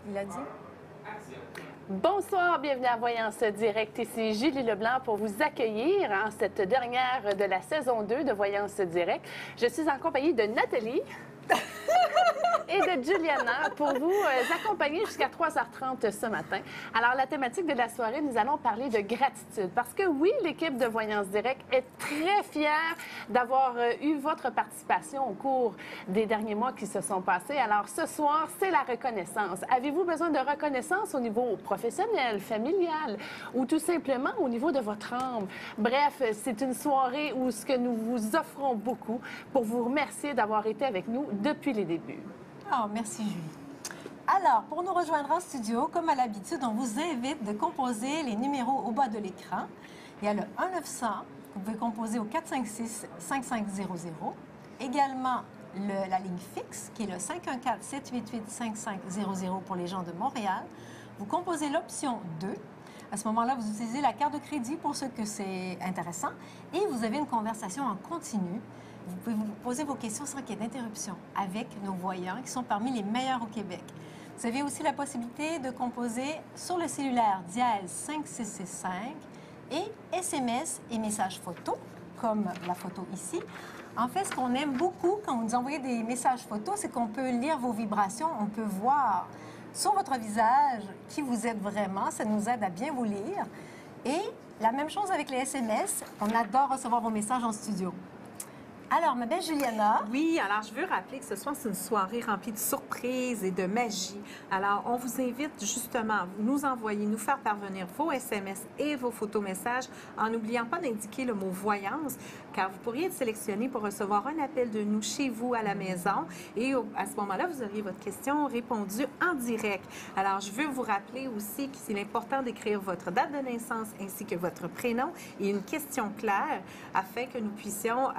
Il a dit. Bonsoir, bienvenue à Voyance Direct. Ici Julie Leblanc pour vous accueillir en cette dernière de la saison 2 de Voyance Direct. Je suis en compagnie de Nathalie et de Juliana pour vous accompagner jusqu'à 3h30 ce matin. Alors, la thématique de la soirée, nous allons parler de gratitude. Parce que oui, l'équipe de Voyance Direct est très fière d'avoir eu votre participation au cours des derniers mois qui se sont passés. Alors, ce soir, c'est la reconnaissance. Avez-vous besoin de reconnaissance au niveau professionnel, familial ou tout simplement au niveau de votre âme? Bref, c'est une soirée où ce que nous vous offrons beaucoup pour vous remercier d'avoir été avec nous depuis les débuts. Oh, merci Julie. Alors, pour nous rejoindre en studio, comme à l'habitude, on vous invite de composer les numéros au bas de l'écran. Il y a le 1-900 que vous pouvez composer au 456-5500. Également, la ligne fixe, qui est le 514-788-5500 pour les gens de Montréal. Vous composez l'option 2. À ce moment-là, vous utilisez la carte de crédit pour ceux que c'est intéressant. Et vous avez une conversation en continu. Vous pouvez vous poser vos questions sans qu'il y ait d'interruption avec nos voyants qui sont parmi les meilleurs au Québec. Vous avez aussi la possibilité de composer sur le cellulaire dièse 5665 et SMS et messages photos, comme la photo ici. En fait, ce qu'on aime beaucoup quand vous nous envoyez des messages photos, c'est qu'on peut lire vos vibrations, on peut voir sur votre visage qui vous êtes vraiment. Ça nous aide à bien vous lire. Et la même chose avec les SMS. On adore recevoir vos messages en studio. Alors, ma belle Juliana. Oui, alors je veux rappeler que ce soir, c'est une soirée remplie de surprises et de magie. Alors, on vous invite justement à nous envoyer, nous faire parvenir vos SMS et vos photomessages en n'oubliant pas d'indiquer le mot « voyance », car vous pourriez être sélectionné pour recevoir un appel de nous chez vous à la maison. Et à ce moment-là, vous auriez votre question répondue en direct. Alors, je veux vous rappeler aussi qu'il est important d'écrire votre date de naissance ainsi que votre prénom et une question claire afin que nous puissions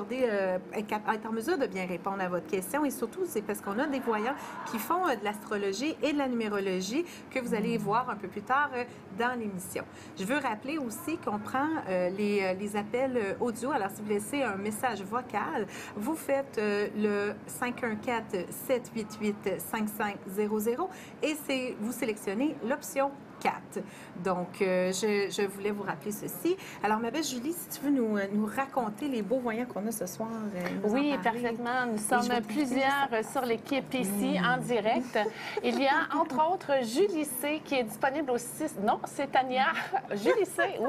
être en mesure de bien répondre à votre question. Et surtout, c'est parce qu'on a des voyants qui font de l'astrologie et de la numérologie que vous allez voir un peu plus tard dans l'émission. Je veux rappeler aussi qu'on prend les appels audio. Alors, si vous laissez un message vocal, vous faites le 514-788-5500 et vous sélectionnez l'option 4. Donc, je voulais vous rappeler ceci. Alors, ma belle Julie, si tu veux nous raconter les beaux voyants qu'on a ce soir. Oui, parfaitement. Nous sommes plusieurs sur l'équipe ici, en direct. Il y a, entre autres, Julie C. qui est disponible au 6... Non, c'est Tania. Julie C.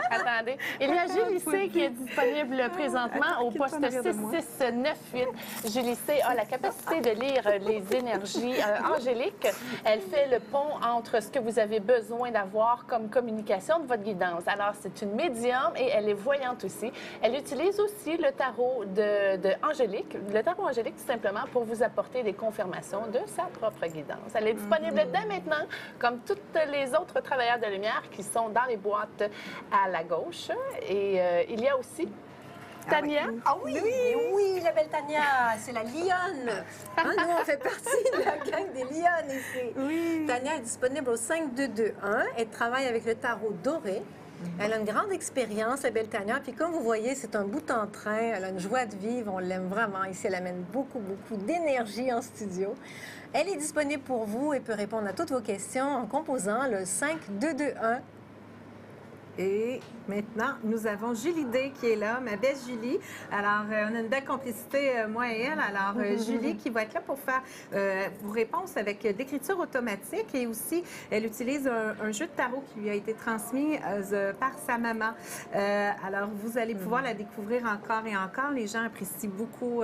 Attendez. Il y a Julie C. qui est disponible présentement au poste 6698. Julie C. a la capacité de lire les énergies angéliques. Elle fait le pont entre ce que vous avez besoin d'avoir comme communication de votre guidance. Alors, c'est une médium et elle est voyante aussi. Elle utilise aussi le tarot de Angélique, le tarot Angélique tout simplement pour vous apporter des confirmations de sa propre guidance. Elle est disponible dès maintenant, comme tous les autres travailleurs de lumière qui sont dans les boîtes à la gauche. Et il y a aussi Tania. Ah oui, oui, la belle Tania, c'est la lionne. Hein, nous, on fait partie de la gang des lionnes ici. Oui. Tania est disponible au 5221. Elle travaille avec le tarot doré. Elle a une grande expérience, la belle Tania. Puis comme vous voyez, c'est un bout en train. Elle a une joie de vivre. On l'aime vraiment. Ici, elle amène beaucoup d'énergie en studio. Elle est disponible pour vous et peut répondre à toutes vos questions en composant le 5221. Et maintenant, nous avons Julie D qui est là, ma belle Julie. Alors, on a une belle complicité, moi et elle. Alors, Julie qui va être là pour faire vos réponses avec l'écriture automatique et aussi, elle utilise un jeu de tarot qui lui a été transmis par sa maman. Alors, vous allez pouvoir la découvrir encore et encore. Les gens apprécient beaucoup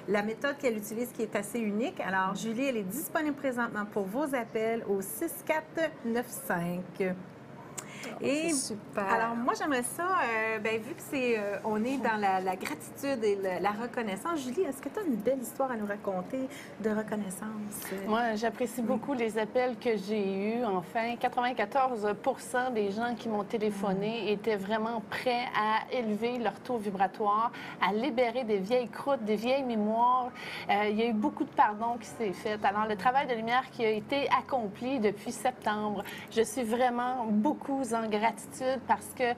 la méthode qu'elle utilise qui est assez unique. Alors, Julie, elle est disponible présentement pour vos appels au 6495. Et super. Alors, moi, j'aimerais ça, vu que on est dans la gratitude et la reconnaissance. Julie, est-ce que tu as une belle histoire à nous raconter de reconnaissance? Moi, j'apprécie beaucoup les appels que j'ai eus. Enfin, 94% des gens qui m'ont téléphoné étaient vraiment prêts à élever leur taux vibratoire, à libérer des vieilles croûtes, des vieilles mémoires. Il y a eu beaucoup de pardon qui s'est fait. Alors, le travail de lumière qui a été accompli depuis septembre, je suis vraiment beaucoup disant gratitude parce que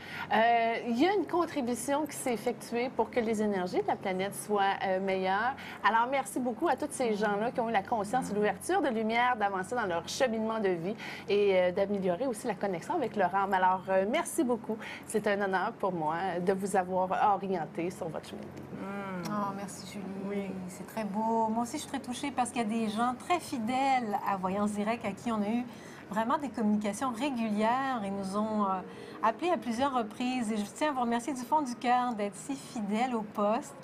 il y a une contribution qui s'est effectuée pour que les énergies de la planète soient meilleures. Alors, merci beaucoup à tous ces gens-là qui ont eu la conscience et l'ouverture de lumière d'avancer dans leur cheminement de vie et d'améliorer aussi la connexion avec leur âme. Alors, merci beaucoup. C'est un honneur pour moi de vous avoir orienté sur votre chemin de vie. Oh, merci Julie. Oui. C'est très beau. Moi aussi, je suis très touchée parce qu'il y a des gens très fidèles à Voyance Direct à qui on a eu vraiment des communications régulières. Ils nous ont appelés à plusieurs reprises et je tiens à vous remercier du fond du cœur d'être si fidèles au poste,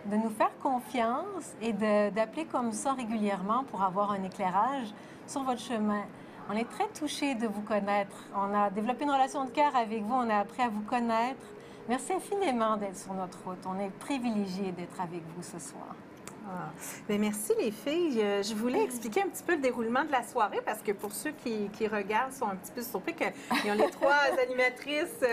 de nous faire confiance et d'appeler comme ça régulièrement pour avoir un éclairage sur votre chemin. On est très touchés de vous connaître. On a développé une relation de cœur avec vous. On a appris à vous connaître. Merci infiniment d'être sur notre route. On est privilégiés d'être avec vous ce soir. Ah. Bien, merci les filles. Je voulais expliquer un petit peu le déroulement de la soirée parce que pour ceux qui regardent sont un petit peu surpris qu'ils ont les trois animatrices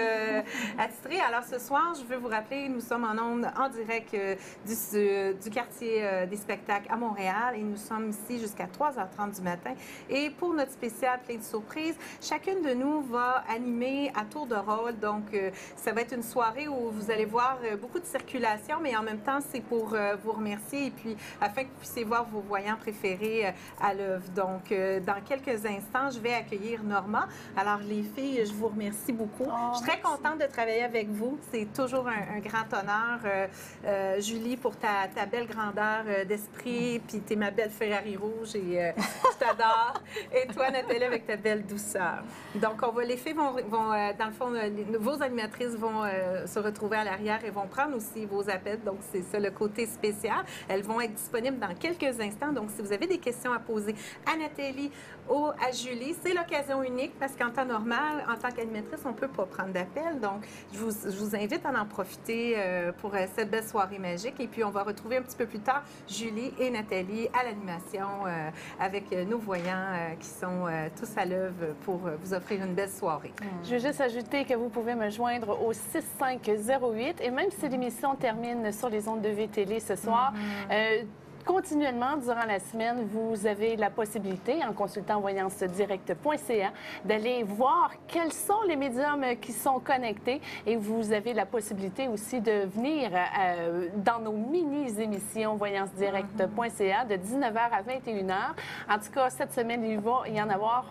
attitrées. Alors ce soir, je veux vous rappeler, nous sommes en ondes en direct du quartier des spectacles à Montréal et nous sommes ici jusqu'à 3h30 du matin. Et pour notre spécial plein de surprises, chacune de nous va animer à tour de rôle. Donc ça va être une soirée où vous allez voir beaucoup de circulation, mais en même temps, c'est pour vous remercier et puis afin que vous puissiez voir vos voyants préférés à l'œuvre. Donc, dans quelques instants, je vais accueillir Norma. Alors, les filles, je vous remercie beaucoup. Je suis très contente de travailler avec vous. C'est toujours un grand honneur. Julie, pour ta belle grandeur d'esprit, puis tu es ma belle Ferrari rouge et je t'adore. Et toi, Nathalie, avec ta belle douceur. Donc, les filles vont dans le fond, vos animatrices vont se retrouver à l'arrière et vont prendre aussi vos appels. Donc, c'est ça le côté spécial. Elles vont être disponibles dans quelques instants. Donc, si vous avez des questions à poser à Nathalie ou à Julie, c'est l'occasion unique parce qu'en temps normal, en tant qu'animatrice, on ne peut pas prendre d'appel. Donc, je vous invite à en profiter pour cette belle soirée magique. Et puis, on va retrouver un petit peu plus tard Julie et Nathalie à l'animation avec nos voyants qui sont tous à l'œuvre pour vous offrir une belle soirée. Je veux juste ajouter que vous pouvez me joindre au 6508 et même si l'émission termine sur les ondes de VTL ce soir, continuellement, durant la semaine, vous avez la possibilité, en consultant voyancedirect.ca, d'aller voir quels sont les médiums qui sont connectés et vous avez la possibilité aussi de venir dans nos mini-émissions voyancedirect.ca de 19h à 21h. En tout cas, cette semaine, il va y en avoir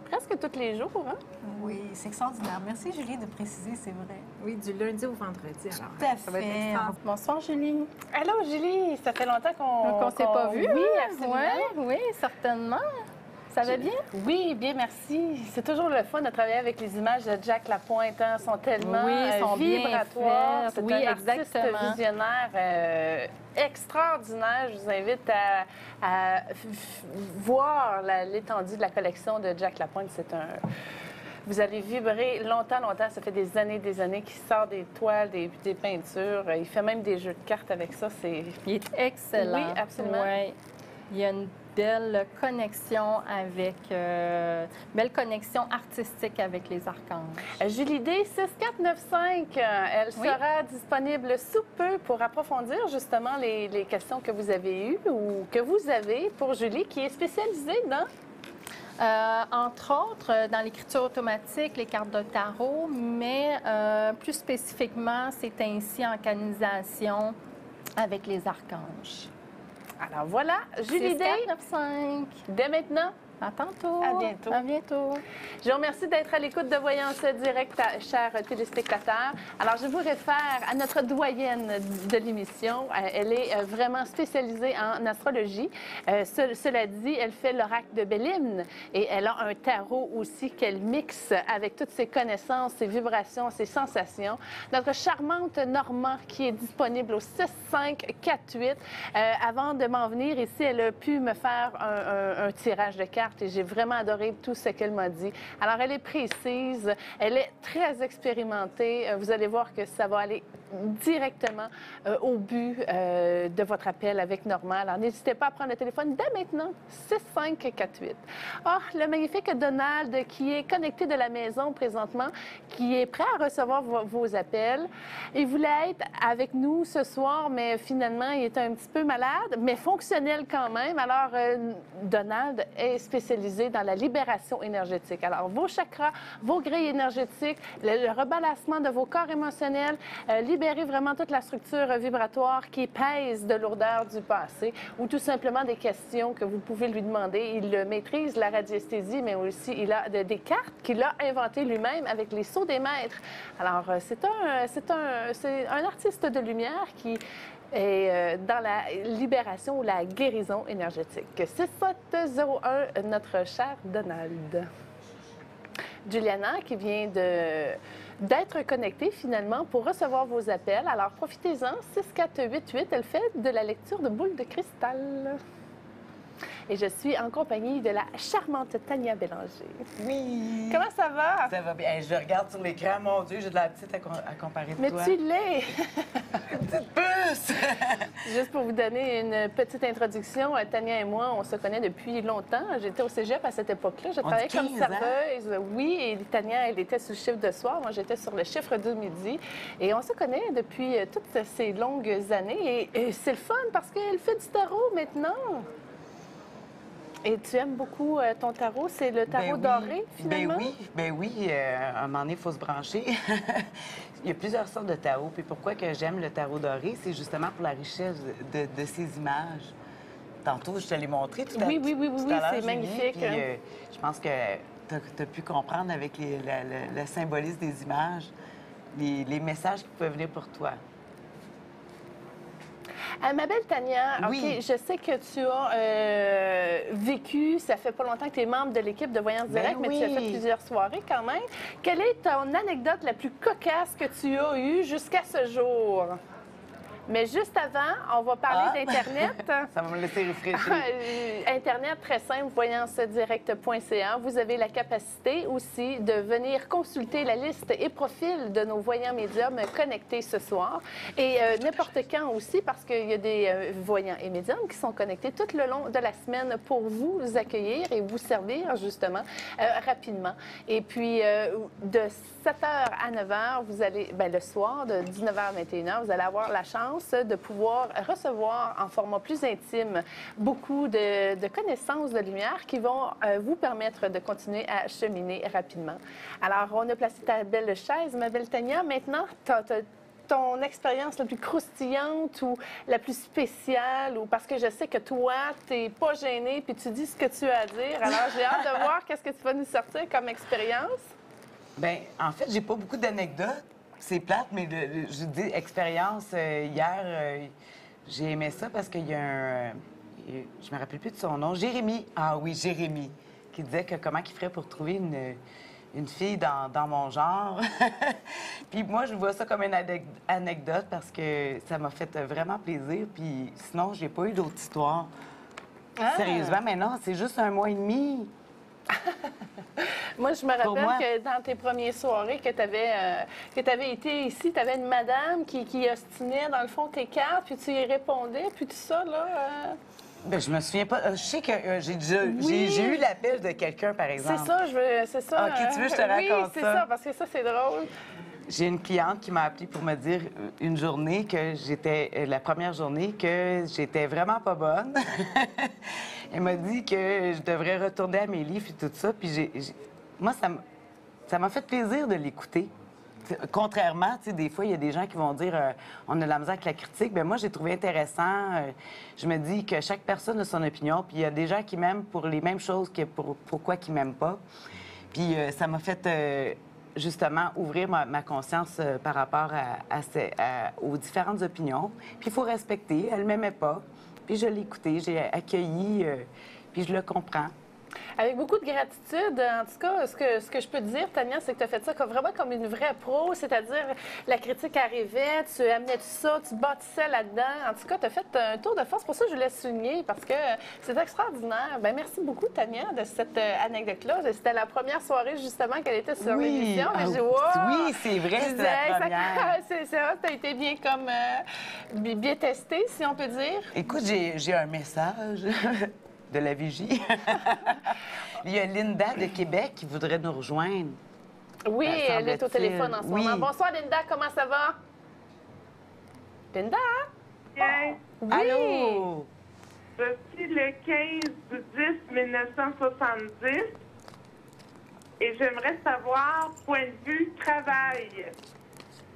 presque tous les jours. Hein? Oui, c'est extraordinaire. Merci, Julie, de préciser, c'est vrai. Oui, du lundi au vendredi. Alors, tout à ça va être fait. extraordinaire. Bonsoir, Julie. Allô, Julie! Ça fait longtemps qu'on On ne s'est pas vu. Oui, hein? absolument. Oui, certainement. Ça va bien? Oui, bien, merci. C'est toujours le fun de travailler avec les images de Jack Lapointe. Hein. Elles sont tellement sont bien vibratoires. faites. C'est Oui, un artiste exactement. visionnaire extraordinaire. Je vous invite à voir l'étendue de la collection de Jack Lapointe. Vous allez vibrer longtemps, longtemps. Ça fait des années qu'il sort des toiles, des peintures. Il fait même des jeux de cartes avec ça. Il est excellent. Oui, absolument. Ouais. Il y a une belle connexion belle connexion artistique avec les archanges. Julie D, 6495, elle sera disponible sous peu pour approfondir justement les questions que vous avez eues ou que vous avez pour Julie, qui est spécialisée dans... Entre autres, dans l'écriture automatique, les cartes de tarot, mais plus spécifiquement, c'est ainsi en canalisation avec les archanges. Alors voilà, Julie D, 6495. dès maintenant. À tantôt. À bientôt. À bientôt. Je vous remercie d'être à l'écoute de Voyance Direct, chers téléspectateurs. Alors, je vous réfère à notre doyenne de l'émission. Elle est vraiment spécialisée en astrologie. Cela dit, elle fait l'oracle de Bélimne et elle a un tarot aussi qu'elle mixe avec toutes ses connaissances, ses vibrations, ses sensations. Notre charmante Norma qui est disponible au 6548. Avant de m'en venir ici, elle a pu me faire un tirage de cartes. Et j'ai vraiment adoré tout ce qu'elle m'a dit. Alors, elle est précise, elle est très expérimentée. Vous allez voir que ça va aller directement au but de votre appel avec Normand. Alors, n'hésitez pas à prendre le téléphone dès maintenant, 6548. Ah, le magnifique Donald qui est connecté de la maison présentement, qui est prêt à recevoir vos appels. Il voulait être avec nous ce soir, mais finalement, il est un petit peu malade, mais fonctionnel quand même. Alors, Donald est spécialisé dans la libération énergétique. Alors, vos chakras, vos grilles énergétiques, le rebalancement de vos corps émotionnels, libérer vraiment toute la structure vibratoire qui pèse de lourdeur du passé ou tout simplement des questions que vous pouvez lui demander. Il maîtrise la radiesthésie, mais aussi il a des cartes qu'il a inventées lui-même avec les sceaux des maîtres. Alors, c'est un artiste de lumière qui est dans la libération ou la guérison énergétique. 6701, notre cher Donald. Juliana qui vient d'être connectée finalement pour recevoir vos appels. Alors profitez-en, 6488, elle fait de la lecture de boules de cristal. Et je suis en compagnie de la charmante Tania Bélanger. Oui! Comment ça va? Ça va bien. Je regarde sur l'écran, mon Dieu, j'ai de la petite à comparer de Mais toi. tu l'es! Petite puce! Juste pour vous donner une petite introduction, Tania et moi, on se connaît depuis longtemps. J'étais au cégep à cette époque-là. Je travaillais comme 15 ans. serveuse. Oui, et Tania, elle était sur le chiffre de soir. Moi, j'étais sur le chiffre du midi. Et on se connaît depuis toutes ces longues années. Et c'est le fun parce qu'elle fait du tarot maintenant. Et tu aimes beaucoup ton tarot? C'est le tarot doré, finalement? Ben oui. À un moment donné, il faut se brancher. Il y a plusieurs sortes de tarot. Puis pourquoi que j'aime le tarot doré? C'est justement pour la richesse de ces images. Tantôt, je te l'ai montré tout à l'heure. Oui, c'est Julie, magnifique. Puis, je pense que tu as pu comprendre avec le symbolisme des images, les messages qui peuvent venir pour toi. Ma belle Tania, Oui. OK, je sais que tu as vécu, ça fait pas longtemps que tu es membre de l'équipe de Voyance Direct, mais tu as fait plusieurs soirées quand même. Quelle est ton anecdote la plus cocasse que tu as eue jusqu'à ce jour? Mais juste avant, on va parler d'Internet. Ça va me laisser réfléchir. Internet, très simple, voyancedirect.ca. Vous avez la capacité aussi de venir consulter la liste et profil de nos voyants médiums connectés ce soir. Et n'importe quand aussi, parce qu'il y a des voyants et médiums qui sont connectés tout le long de la semaine pour vous accueillir et vous servir, justement, rapidement. Et puis, de 7h à 9h, vous allez, le soir, de 19h à 21h, vous allez avoir la chance de pouvoir recevoir en format plus intime beaucoup de connaissances de lumière qui vont vous permettre de continuer à cheminer rapidement. Alors, on a placé ta belle chaise, ma belle Tania. Maintenant, ton expérience la plus croustillante ou la plus spéciale, ou parce que je sais que toi, tu n'es pas gênée puis tu dis ce que tu as à dire. Alors, j'ai hâte de voir qu'est-ce que tu vas nous sortir comme expérience. Bien, En fait, j'ai pas beaucoup d'anecdotes. C'est plate, mais je dis expérience. Hier, j'ai aimé ça parce qu'il y a un... je me rappelle plus de son nom. Jérémy. Ah oui, Jérémy. Qui disait que comment il ferait pour trouver une fille dans mon genre. Puis moi, je vois ça comme une anecdote parce que ça m'a fait vraiment plaisir. Puis sinon, j'ai pas eu d'autres histoires. Sérieusement, mais non, c'est juste 1 mois et demi. Moi, je me rappelle que dans tes premières soirées que tu avais été ici, tu avais une madame qui ostinait, dans le fond, tes cartes, puis tu y répondais, puis tout ça, là... Bien, je me souviens pas. Je sais que j'ai eu l'appel de quelqu'un, par exemple. C'est ça. OK, tu veux que je te raconte ça? Oui, c'est ça, parce que ça, c'est drôle. J'ai une cliente qui m'a appelée pour me dire une journée la première journée, que j'étais vraiment pas bonne. Elle m'a dit que je devrais retourner à mes livres et tout ça. Puis moi, ça m'a fait plaisir de l'écouter. Contrairement, tu sais, des fois, il y a des gens qui vont dire on a de la misère avec la critique. Bien, moi, j'ai trouvé intéressant. Je me dis que chaque personne a son opinion. Puis il y a des gens qui m'aiment pour les mêmes choses que pourquoi qu'ils m'aiment pas. Puis ça m'a fait... justement, ouvrir ma conscience par rapport aux différentes opinions. Puis il faut respecter. Elle ne m'aimait pas. Puis je l'ai écouté, j'ai accueilli, puis je le comprends. Avec beaucoup de gratitude. En tout cas, ce que je peux te dire, Tania, c'est que tu as fait ça vraiment comme une vraie pro, c'est-à-dire la critique arrivait, tu amenais tout ça, tu bâtissais là-dedans. En tout cas, tu as fait un tour de force. Pour ça, je voulais souligner parce que c'est extraordinaire. Bien, merci beaucoup, Tania, de cette anecdote-là. C'était la première soirée, justement, qu'elle était sur l'émission. Ah, oui, c'est vrai, c'était la première. C'est ça, tu as été bien comme bien testé, si on peut dire. Écoute, j'ai un message de la vigie. Il y a Linda de Québec qui voudrait nous rejoindre. Oui, elle est au téléphone en ce moment. Bonsoir, Linda, comment ça va? Linda? Bien. Oui. Allô? Je suis le 15 du 10 1970 et j'aimerais savoir, point de vue travail,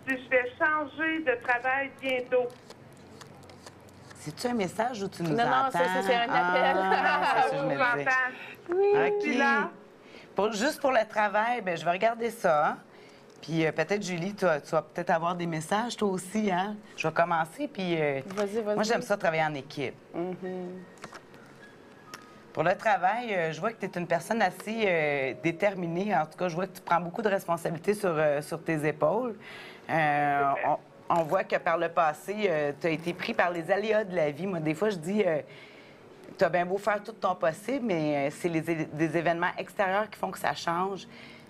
si je vais changer de travail bientôt. C'est-tu un message ou tu nous Non, entends? c'est un appel. C'est ça que je me disais. Oui. OK. Juste pour le travail, bien, je vais regarder ça. Hein? Puis peut-être, Julie, tu vas peut-être avoir des messages, toi aussi. Hein? Je vais commencer, puis Vas-y. moi, j'aime ça travailler en équipe. Pour le travail, je vois que tu es une personne assez déterminée. En tout cas, je vois que tu prends beaucoup de responsabilités sur tes épaules. On voit que par le passé, tu as été pris par les aléas de la vie. Moi, des fois, je dis, tu as bien beau faire tout ton possible, mais c'est des événements extérieurs qui font que ça change.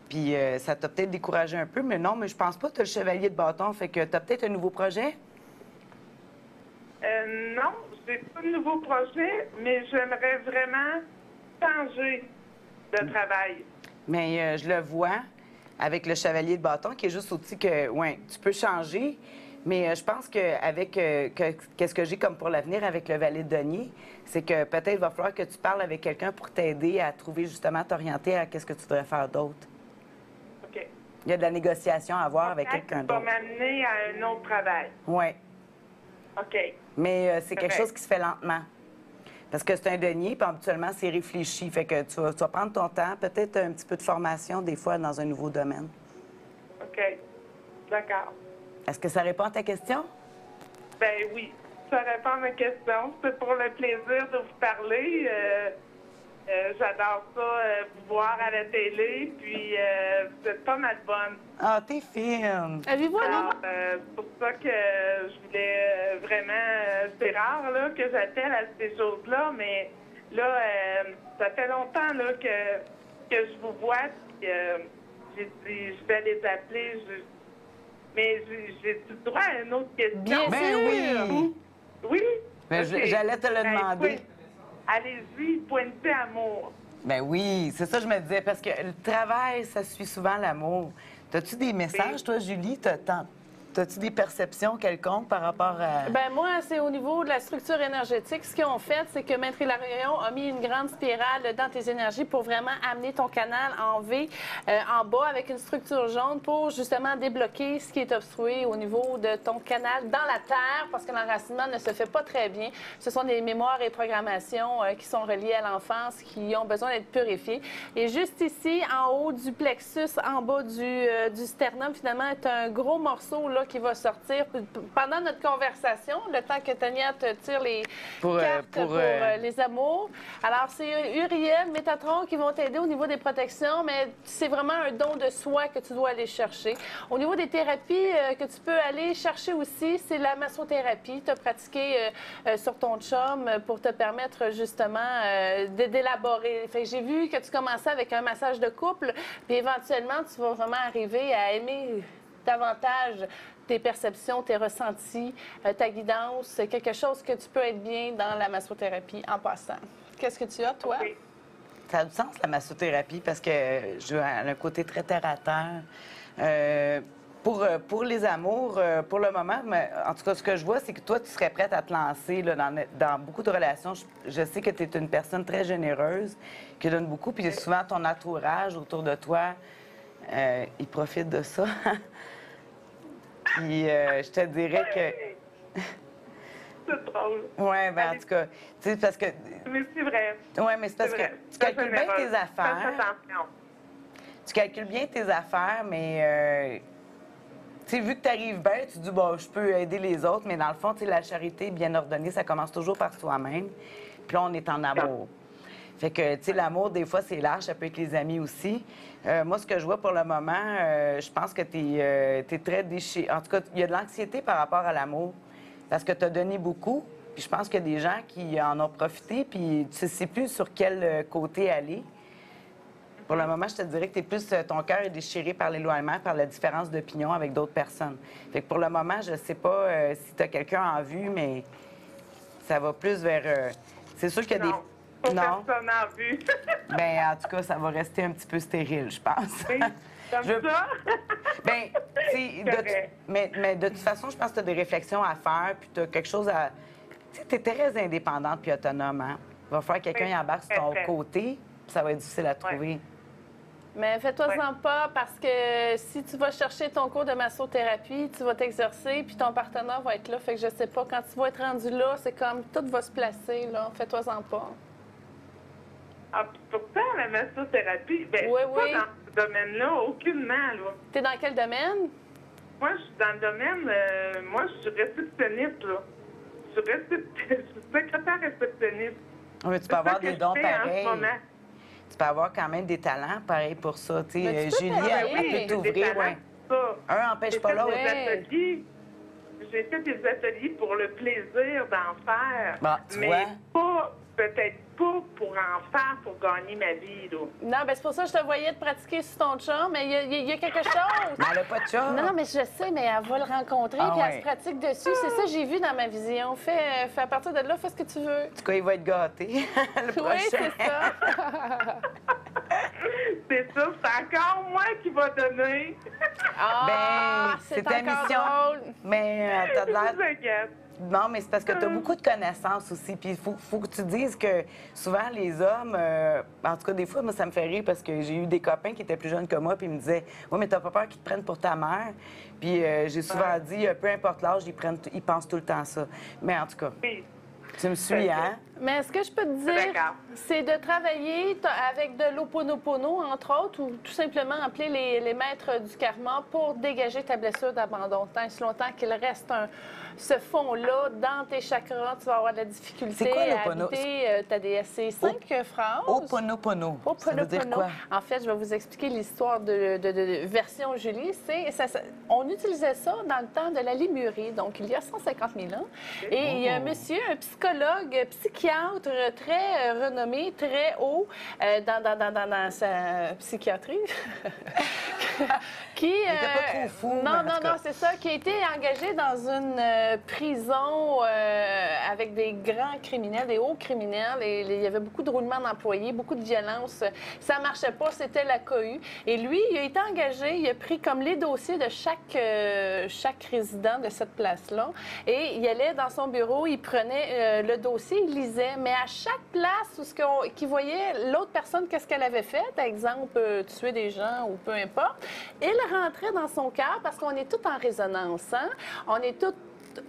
Puis ça t'a peut-être découragé un peu, mais non, mais je pense pas que tu as le chevalier de bâton. Fait que tu as peut-être un nouveau projet? Non, je n'ai pas de nouveau projet, mais j'aimerais vraiment changer de travail. Mais je le vois avec le chevalier de bâton qui est juste au-dessus que, oui, tu peux changer. Mais je pense qu'avec qu'est-ce que j'ai comme pour l'avenir avec le valet de denier, c'est que peut-être il va falloir que tu parles avec quelqu'un pour t'aider à trouver justement, t'orienter à qu'est-ce que tu voudrais faire d'autre. OK. Il y a de la négociation à avoir avec quelqu'un Ça va d'autre. m'amener à un autre travail. Oui. OK. Mais c'est quelque Correct. chose qui se fait lentement. Parce que c'est un denier, puis habituellement, c'est réfléchi. Fait que tu vas prendre ton temps, peut-être un petit peu de formation, des fois, dans un nouveau domaine. OK. D'accord. Est-ce que ça répond à ta question? Ben oui, ça répond à ma question. C'est pour le plaisir de vous parler. J'adore ça, vous voir à la télé, puis vous êtes pas mal bonne. Ah, t'es fine! Avez-vous un Alors, c'est pour ça que je voulais vraiment... c'est rare là, que j'appelle à ces choses-là, mais là, ça fait longtemps là, que je vous vois, puis j'ai dit, je vais les appeler. Mais j'ai le droit à une autre question. Bien Ben sûr. oui! Oui? Ben, Ok. j'allais te le Ben, demander. Allez-y, pointez amour. Ben oui, c'est ça que je me disais, parce que le travail, ça suit souvent l'amour. T'as-tu des messages, toi, Julie? T'as-tu des perceptions quelconques par rapport à... Ben moi, c'est au niveau de la structure énergétique. Ce qu'ils ont fait, c'est que Maître Hilarion a mis une grande spirale dans tes énergies pour vraiment amener ton canal en V en bas avec une structure jaune pour justement débloquer ce qui est obstrué au niveau de ton canal dans la terre parce que l'enracinement ne se fait pas très bien. Ce sont des mémoires et programmations qui sont reliées à l'enfance qui ont besoin d'être purifiées. Et juste ici, en haut du plexus, en bas du sternum, finalement, est un gros morceau là, qui va sortir pendant notre conversation, le temps que Tania te tire les cartes pour les amours. Alors, c'est Uriel, Métatron qui vont t'aider au niveau des protections, mais c'est vraiment un don de soi que tu dois aller chercher. Au niveau des thérapies que tu peux aller chercher aussi, c'est la massothérapie. Tu as pratiqué sur ton chum pour te permettre justement d'élaborer. Fait que j'ai vu que tu commençais avec un massage de couple, puis éventuellement, tu vas vraiment arriver à aimer davantage tes perceptions, tes ressentis, ta guidance, quelque chose que tu peux être bien dans la massothérapie en passant. Qu'est-ce que tu as, toi? Oui. Ça a du sens, la massothérapie, parce que j'ai un côté très terre-à-terre. Pour les amours, pour le moment, mais en tout cas, ce que je vois, c'est que toi, tu serais prête à te lancer là, dans beaucoup de relations. Je sais que tu es une personne très généreuse, qui donne beaucoup, puis souvent, ton entourage autour de toi, il profite de ça. Puis je te dirais que... C'est drôle. Oui, bien, en tout cas, tu sais, parce que... Mais c'est vrai. Oui, mais c'est parce que tu calcules bien tes affaires. Faites attention. Tu calcules bien tes affaires, mais... tu sais, vu que tu arrives bien, tu dis, bon, je peux aider les autres, mais dans le fond, tu sais, la charité bien ordonnée, ça commence toujours par soi-même. Puis là, on est en amour. Fait que, tu sais, l'amour, des fois, c'est large, ça peut être les amis aussi. Moi, ce que je vois pour le moment, je pense que tu es très déchiré. En tout cas, il y a de l'anxiété par rapport à l'amour parce que tu as donné beaucoup. Puis je pense qu'il y a des gens qui en ont profité, puis tu sais plus sur quel côté aller. Pour le moment, je te dirais que t'es plus, ton cœur est déchiré par l'éloignement, par la différence d'opinion avec d'autres personnes. Fait que pour le moment, je sais pas si tu as quelqu'un en vue, mais ça va plus vers... c'est sûr qu'il y a des... Non, personne en vue. Bien, en tout cas, ça va rester un petit peu stérile, je pense. Oui, comme ça? Bien, mais de toute façon, je pense que tu as des réflexions à faire, puis tu as quelque chose à... Tu sais, tu es très indépendante puis autonome, hein? Il va falloir que quelqu'un y embarque sur ton côté, puis ça va être difficile à trouver. Oui. Mais fais-toi-en pas, parce que si tu vas chercher ton cours de massothérapie, tu vas t'exercer, puis ton partenaire va être là. Fait que je sais pas, quand tu vas être rendu là, c'est comme tout va se placer, là. Fais-toi-en pas. Ah, pourtant, la massothérapie, bien, Oui, je suis pas dans ce domaine-là, aucunement, là. T'es dans quel domaine? Moi, je suis dans le domaine, moi, je suis réceptionniste, là. Je suis secrétaire réceptionniste. Oui, tu peux avoir des dons pareils. En ce moment. Tu peux avoir quand même des talents pareils pour ça. Tu sais, Julie, elle peut Des t'ouvrir. talents, Ouais. ça. Un n'empêche pas l'autre. J'ai fait des ateliers pour le plaisir d'en faire. Bon, tu mais vois. peut-être pas pour en faire pour gagner ma vie, là. Non, ben c'est pour ça que je te voyais te pratiquer sur ton chum, mais il y a quelque chose. Mais elle n'a pas de chum. Non, mais je sais, mais elle va le rencontrer, puis elle se pratique dessus. C'est ça que j'ai vu dans ma vision. Fais à partir de là, fais ce que tu veux. En tout cas, il va être gâté. Le prochain. Oui, c'est ça. C'est ça, c'est encore moi qui va donner. Ah, c'est ta encore mission. drôle. Mais t'as de l'air... Je vous inquiète. Non, mais c'est parce que tu as beaucoup de connaissances aussi. Puis il faut que tu dises que souvent, les hommes, en tout cas, des fois, moi, ça me fait rire parce que j'ai eu des copains qui étaient plus jeunes que moi, puis ils me disaient oui, mais t'as pas peur qu'ils te prennent pour ta mère. Puis j'ai souvent dit peu importe l'âge, ils pensent tout le temps ça. Mais en tout cas, Oui. tu me suis, hein? Mais ce que je peux te dire, D'accord. c'est de travailler avec de l'Ho'oponopono, entre autres, ou tout simplement appeler les maîtres du karma pour dégager ta blessure d'abandon. Tant et si longtemps qu'il reste ce fond-là dans tes chakras, tu vas avoir de la difficulté C'est quoi, à l'Ho'opono? habiter ta DSC. 5 phrases. Ho'oponopono. Ça veut dire quoi? En fait, je vais vous expliquer l'histoire de version Julie. On utilisait ça dans le temps de la Lémurie, donc il y a 150 000 ans. Et il y a un monsieur, un psychologue, psychiatre très renommé, très haut dans sa psychiatrie, qui... Il était pas trop fou. Non, c'est ça, qui a été engagé dans une prison avec des grands criminels, des hauts criminels, et il y avait beaucoup de roulements d'employés, beaucoup de violence. Ça marchait pas, c'était la cohue. Et lui, il a été engagé, il a pris comme les dossiers de chaque résident de cette place-là, et il allait dans son bureau, il prenait le dossier, il lisait, mais à chaque place où qu'il voyait l'autre personne, qu'est-ce qu'elle avait fait, par exemple, tuer des gens ou peu importe, il rentrait dans son cœur parce qu'on est tous en résonance, hein? On est tous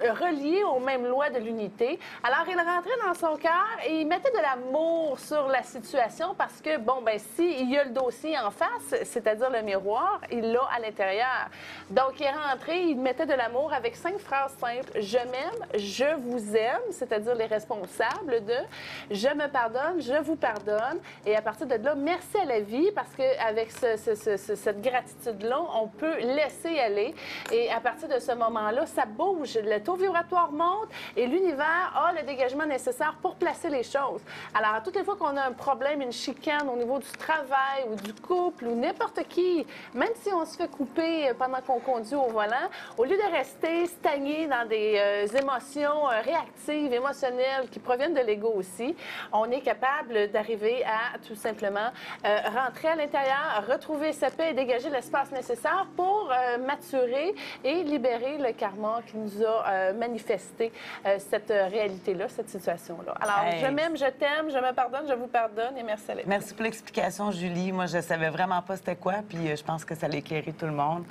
reliés aux mêmes lois de l'unité. Alors, il rentrait dans son cœur et il mettait de l'amour sur la situation parce que, bon, ben s'il y a le dossier en face, c'est-à-dire le miroir, il l'a à l'intérieur. Donc, il est rentré, il mettait de l'amour avec 5 phrases simples. Je m'aime, je vous aime, c'est-à-dire les responsables de je me pardonne, je vous pardonne. Et à partir de là, merci à la vie parce qu'avec cette gratitude-là, on peut laisser aller. Et à partir de ce moment-là, ça bouge. Le taux vibratoire monte et l'univers a le dégagement nécessaire pour placer les choses. Alors, à toutes les fois qu'on a un problème, une chicane au niveau du travail ou du couple ou n'importe qui, même si on se fait couper pendant qu'on conduit au volant, au lieu de rester stagné dans des émotions réactives, émotionnelles qui proviennent de l'ego aussi, on est capable d'arriver à tout simplement rentrer à l'intérieur, retrouver sa paix et dégager l'espace nécessaire pour maturer et libérer le karma qui nous a manifesté cette réalité-là, cette situation-là. Alors, je m'aime, je t'aime, je me pardonne, je vous pardonne et merci à l'équipe. Merci pour l'explication, Julie. Moi, je savais vraiment pas c'était quoi, puis je pense que ça a éclairé tout le monde.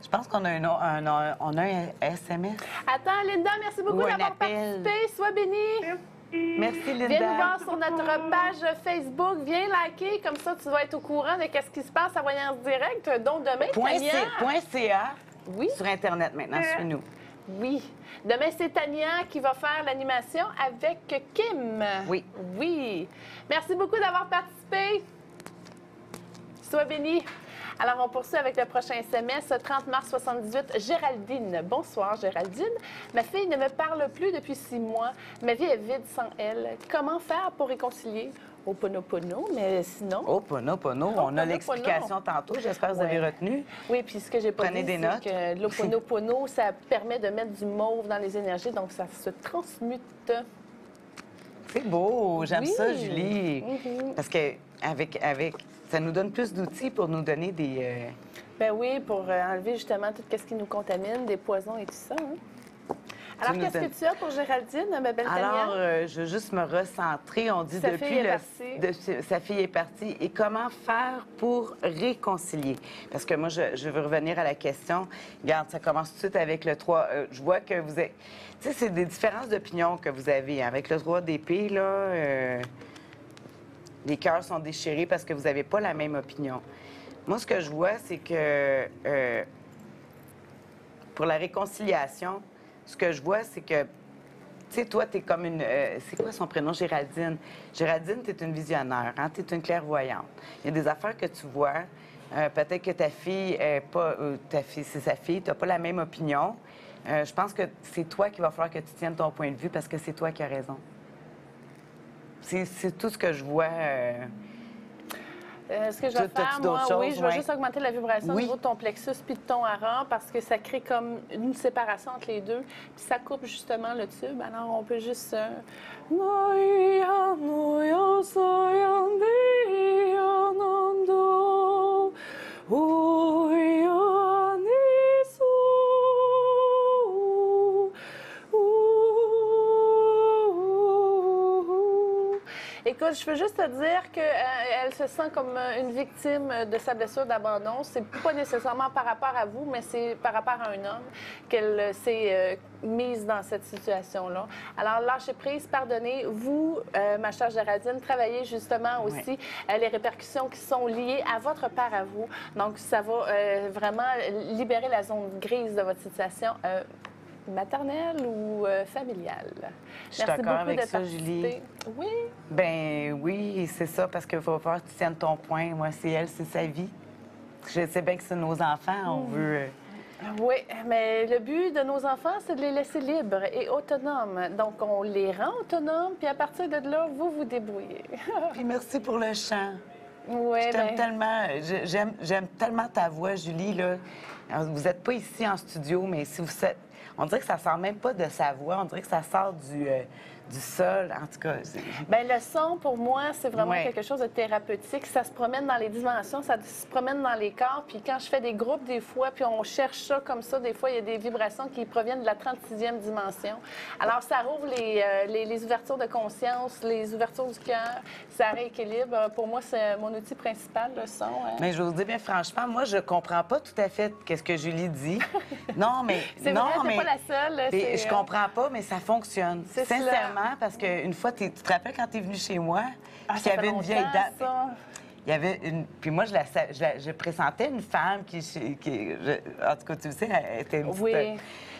Je pense qu'on a un SMS. Attends, Linda, merci beaucoup d'avoir participé. Sois bénie. Merci, Linda. Viens nous voir sur notre page Facebook. Viens liker, comme ça, tu vas être au courant de ce qui se passe à Voyance Directe. Donc, demain, Tania... .ca. Oui. Sur Internet maintenant, suis-nous. Oui. Demain, c'est Tania qui va faire l'animation avec Kim. Oui. Oui. Merci beaucoup d'avoir participé. Sois béni. Alors, on poursuit avec le prochain SMS. 30 mars 78, Géraldine. Bonsoir, Géraldine. Ma fille ne me parle plus depuis 6 mois. Ma vie est vide sans elle. Comment faire pour réconcilier? Ho'oponopono, mais sinon... Ho'oponopono, on a l'explication tantôt. J'espère que vous avez retenu. Oui, puis ce que j'ai pas Prenez dit, des notes. c'est que l'Ho'oponopono, ça permet de mettre du mauve dans les énergies, donc ça se transmute. C'est beau, j'aime Oui. ça, Julie. Mhm. Parce que avec ça nous donne plus d'outils pour nous donner des... Ben oui, pour enlever justement tout ce qui nous contamine, des poisons et tout ça. Hein? Alors, nous qu'est-ce donnes- que tu as pour Géraldine, ma belle Tania? Alors, je veux juste me recentrer. On dit Sa depuis fille est partie. sa fille est partie. Et comment faire pour réconcilier? Parce que moi, je veux revenir à la question. Regarde, ça commence tout de suite avec le 3. Je vois que vous êtes... Tu sais, c'est des différences d'opinion que vous avez. Avec le 3 d'épée, là, les cœurs sont déchirés parce que vous n'avez pas la même opinion. Moi, ce que je vois, c'est que pour la réconciliation, ce que je vois, c'est que, tu sais, toi, tu es comme une... c'est quoi son prénom? Géraldine. Géraldine, tu es une visionnaire, hein? Tu es une clairvoyante. Il y a des affaires que tu vois. Peut-être que ta fille est pas... ta fille, c'est sa fille, tu n'as pas la même opinion. Je pense que c'est toi qu'il va falloir que tu tiennes ton point de vue parce que c'est toi qui as raison. C'est tout ce que je vois. Ce que je vais T'as-tu faire, d'autres moi, choses? oui, je vais Ouais. juste augmenter la vibration au Oui. niveau de ton plexus puis de ton hara parce que ça crée comme une séparation entre les deux. Puis ça coupe justement le tube. Alors, on peut juste... Écoute, je veux juste te dire qu'elle se sent comme une victime de sa blessure d'abandon. C'est pas nécessairement par rapport à vous, mais c'est par rapport à un homme qu'elle s'est mise dans cette situation-là. Alors, lâchez prise, pardonnez. Vous, ma chère Géraldine, travaillez justement aussi les répercussions qui sont liées à votre père à vous. Donc, ça va vraiment libérer la zone grise de votre situation maternelle ou familiale. Je suis d'accord beaucoup avec de ça, participer. Julie. Oui. Ben oui, c'est ça, parce qu'il va falloir que tu tiennes ton point. Moi, c'est elle, c'est sa vie. Je sais bien que c'est nos enfants, on veut... Oui, mais le but de nos enfants, c'est de les laisser libres et autonomes. Donc, on les rend autonomes, puis à partir de là, vous vous débrouillez. Puis merci pour le chant. Oui, Je t'aime ben, tellement. J'aime tellement ta voix, Julie. Là. Alors, vous n'êtes pas ici en studio, mais si vous êtes... On dirait que ça sort même pas de sa voix. On dirait que ça sort du sol. En tout cas, bien, le son, pour moi, c'est vraiment Ouais. quelque chose de thérapeutique. Ça se promène dans les dimensions, ça se promène dans les corps. Puis quand je fais des groupes, des fois, puis on cherche ça comme ça, des fois, il y a des vibrations qui proviennent de la 36e dimension. Alors, ça rouvre les ouvertures de conscience, les ouvertures du cœur, ça rééquilibre. Pour moi, c'est mon outil principal, le son. Hein. Mais je vous dis bien franchement, moi, je comprends pas tout à fait ce que Julie dit. Non, mais... C'est non, vrai, t'es mais... pas la seule. Et je comprends pas, mais ça fonctionne. C'est Sincèrement, parce qu'une fois, tu te rappelles quand tu es venu chez moi, puis ça il y fait avait une vieille longtemps, dame. ça. Il y avait une. Puis moi, je pressentais une femme en tout cas, tu le sais, elle était une petite. Oui.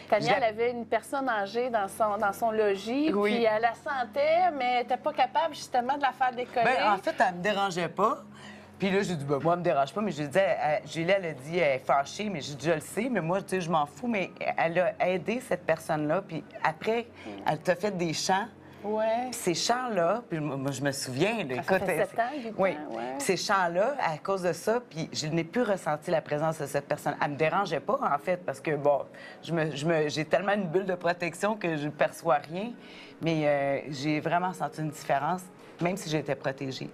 Tania, je elle avait une personne âgée dans son logis, Oui. puis elle la sentait, mais elle n'était pas capable justement de la faire décoller. Ben, en fait, elle me dérangeait pas. Puis là, j'ai dit, ben, moi, elle me dérange pas, mais je lui disais, Julie, elle a dit, elle est fâchée, mais j'ai dit, je le sais, mais moi, tu sais, je m'en fous, mais elle a aidé cette personne-là, puis après, elle t'a fait des chants. Ouais. Puis ces chants-là, puis moi, je me souviens, là, Ça écoute, fait 7 ans, 8 oui. ans, ouais. Puis ces chants-là, à cause de ça, puis je n'ai plus ressenti la présence de cette personne. Elle me dérangeait pas, en fait, parce que, bon, j'ai tellement une bulle de protection que je ne perçois rien, mais j'ai vraiment senti une différence, même si j'étais protégée.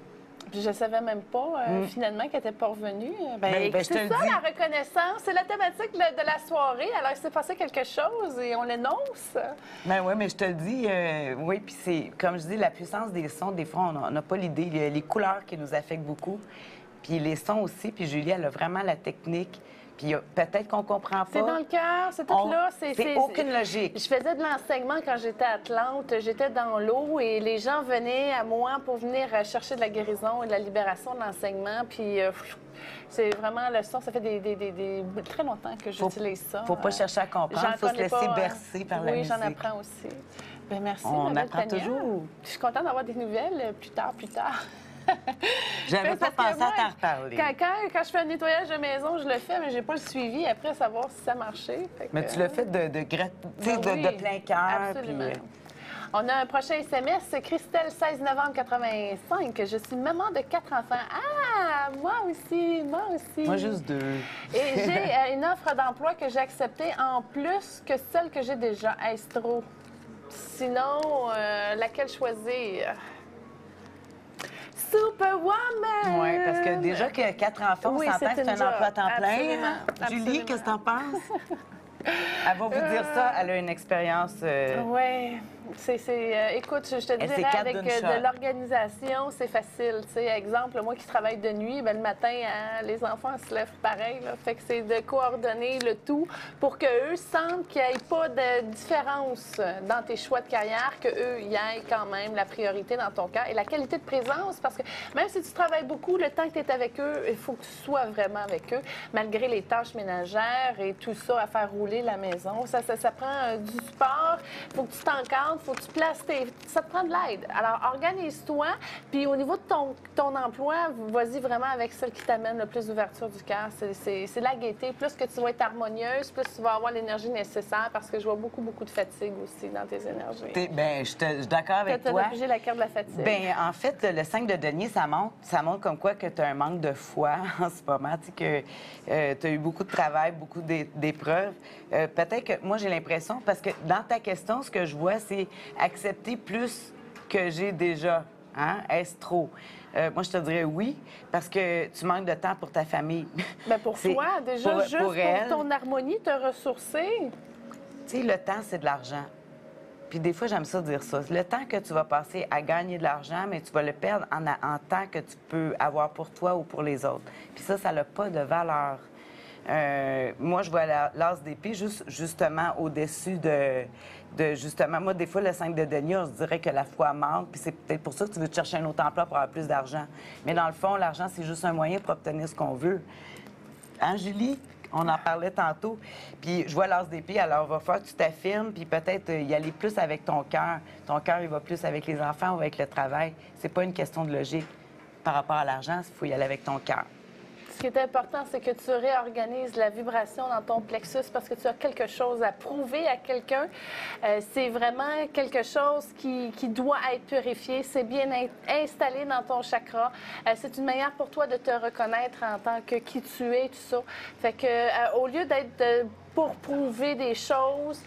Puis je savais même pas, finalement, qu'elle n'était pas revenue. Ben, je te c'est le ça, dis. la reconnaissance. C'est la thématique de la soirée. Alors, il s'est passé quelque chose et on l'énonce. Ben oui, mais je te le dis, oui, puis c'est, comme je dis, la puissance des sons, des fois, on n'a pas l'idée. Il y a les couleurs qui nous affectent beaucoup, puis les sons aussi. Puis Julie, elle a vraiment la technique Puis peut-être qu'on comprend pas. C'est dans le cœur, c'est tout là. C'est aucune logique. Je faisais de l'enseignement quand j'étais à Atlante. J'étais dans l'eau et les gens venaient à moi pour venir chercher de la guérison et de la libération de l'enseignement. Puis c'est vraiment le son. Ça fait très longtemps que j'utilise ça. Faut pas chercher à comprendre. Il faut se laisser bercer par la musique. Oui, j'en apprends aussi. Bien, merci. On apprend Tania. toujours. Je suis contente d'avoir des nouvelles plus tard. J'avais pas pensé à t'en reparler. Quand je fais un nettoyage de maison, je le fais, mais j'ai pas le suivi après à savoir si ça marchait. Mais tu l'as fait de plein cœur. Absolument. On a un prochain SMS, Christelle, 16 novembre 85. Je suis maman de 4 enfants. Ah, moi aussi. Moi, juste 2. Et j'ai une offre d'emploi que j'ai acceptée en plus que celle que j'ai déjà. Est-ce trop? Sinon, laquelle choisir? Superwoman! Oui, parce que déjà que 4 enfants, on s'entend que c'est un emploi à temps plein. Julie, qu'est-ce que t'en penses? Elle va vous dire ça, elle a une expérience. Oui. Écoute, je te dirais, avec de l'organisation, c'est facile. T'sais, exemple, moi qui travaille de nuit, ben, le matin, les enfants se lèvent pareil. Là. Fait que c'est de coordonner le tout pour qu'eux sentent qu'il n'y ait pas de différence dans tes choix de carrière, qu'eux y aient quand même la priorité dans ton cas. Et la qualité de présence, parce que même si tu travailles beaucoup, le temps que tu es avec eux, il faut que tu sois vraiment avec eux, malgré les tâches ménagères et tout ça à faire rouler la maison. Ça prend du support, il faut que tu t'encadres, il faut que tu places ça te prend de l'aide. Alors, organise-toi, puis au niveau de ton emploi, vas-y vraiment avec celle qui t'amène le plus d'ouverture du cœur. C'est la gaieté. Plus que tu vas être harmonieuse, plus tu vas avoir l'énergie nécessaire, parce que je vois beaucoup, beaucoup de fatigue aussi dans tes énergies. Bien, je suis d'accord avec toi. Tu as la carte de la fatigue. Bien, en fait, le 5 de denier, ça montre comme quoi que tu as un manque de foi en ce moment, tu sais, que tu as eu beaucoup de travail, beaucoup d'épreuves. Peut-être que moi, j'ai l'impression, parce que dans ta question, ce que je vois, c'est accepter plus que j'ai déjà. Hein? Est-ce trop? Moi, je te dirais oui, parce que tu manques de temps pour ta famille. Bien, pour toi, déjà, juste pour ton harmonie, te ressourcer. Tu sais, le temps, c'est de l'argent. Puis des fois, j'aime ça dire ça. Le temps que tu vas passer à gagner de l'argent, mais tu vas le perdre en temps que tu peux avoir pour toi ou pour les autres. Puis ça n'a pas de valeur. Moi, je vois l'as d'épée justement au-dessus de justement, moi, des fois, le 5 de denier, on se dirait que la foi manque, puis c'est peut-être pour ça que tu veux te chercher un autre emploi pour avoir plus d'argent. Mais dans le fond, l'argent, c'est juste un moyen pour obtenir ce qu'on veut. Hein, Julie? On en parlait tantôt. Puis je vois l'as d'épée, alors il va falloir que tu t'affirmes, puis peut-être y aller plus avec ton cœur. Ton cœur, il va plus avec les enfants ou avec le travail. C'est pas une question de logique par rapport à l'argent, il faut y aller avec ton cœur. Ce qui est important, c'est que tu réorganises la vibration dans ton plexus parce que tu as quelque chose à prouver à quelqu'un. C'est vraiment quelque chose qui doit être purifié. C'est bien installé dans ton chakra. C'est une manière pour toi de te reconnaître en tant que qui tu es, tout ça. Fait que au lieu d'être pour prouver des choses,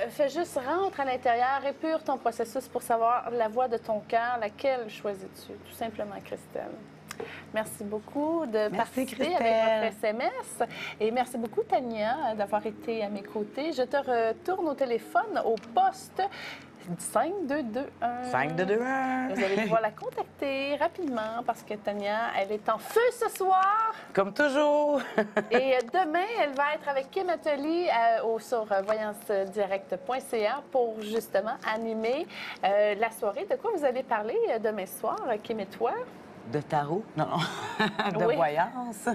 fais juste rentre à l'intérieur, épure ton processus pour savoir la voie de ton cœur, laquelle choisis-tu, tout simplement, Christelle. Merci beaucoup de participer avec notre SMS. Et merci beaucoup, Tania, d'avoir été à mes côtés. Je te retourne au téléphone, au poste 5221. 5221. Vous allez pouvoir la contacter rapidement parce que Tania, elle est en feu ce soir. Comme toujours. Et demain, elle va être avec Kim Atelier sur voyancedirect.ca pour justement animer la soirée. De quoi vous allez parler demain soir, Kim et toi? De tarot? Non, de voyance.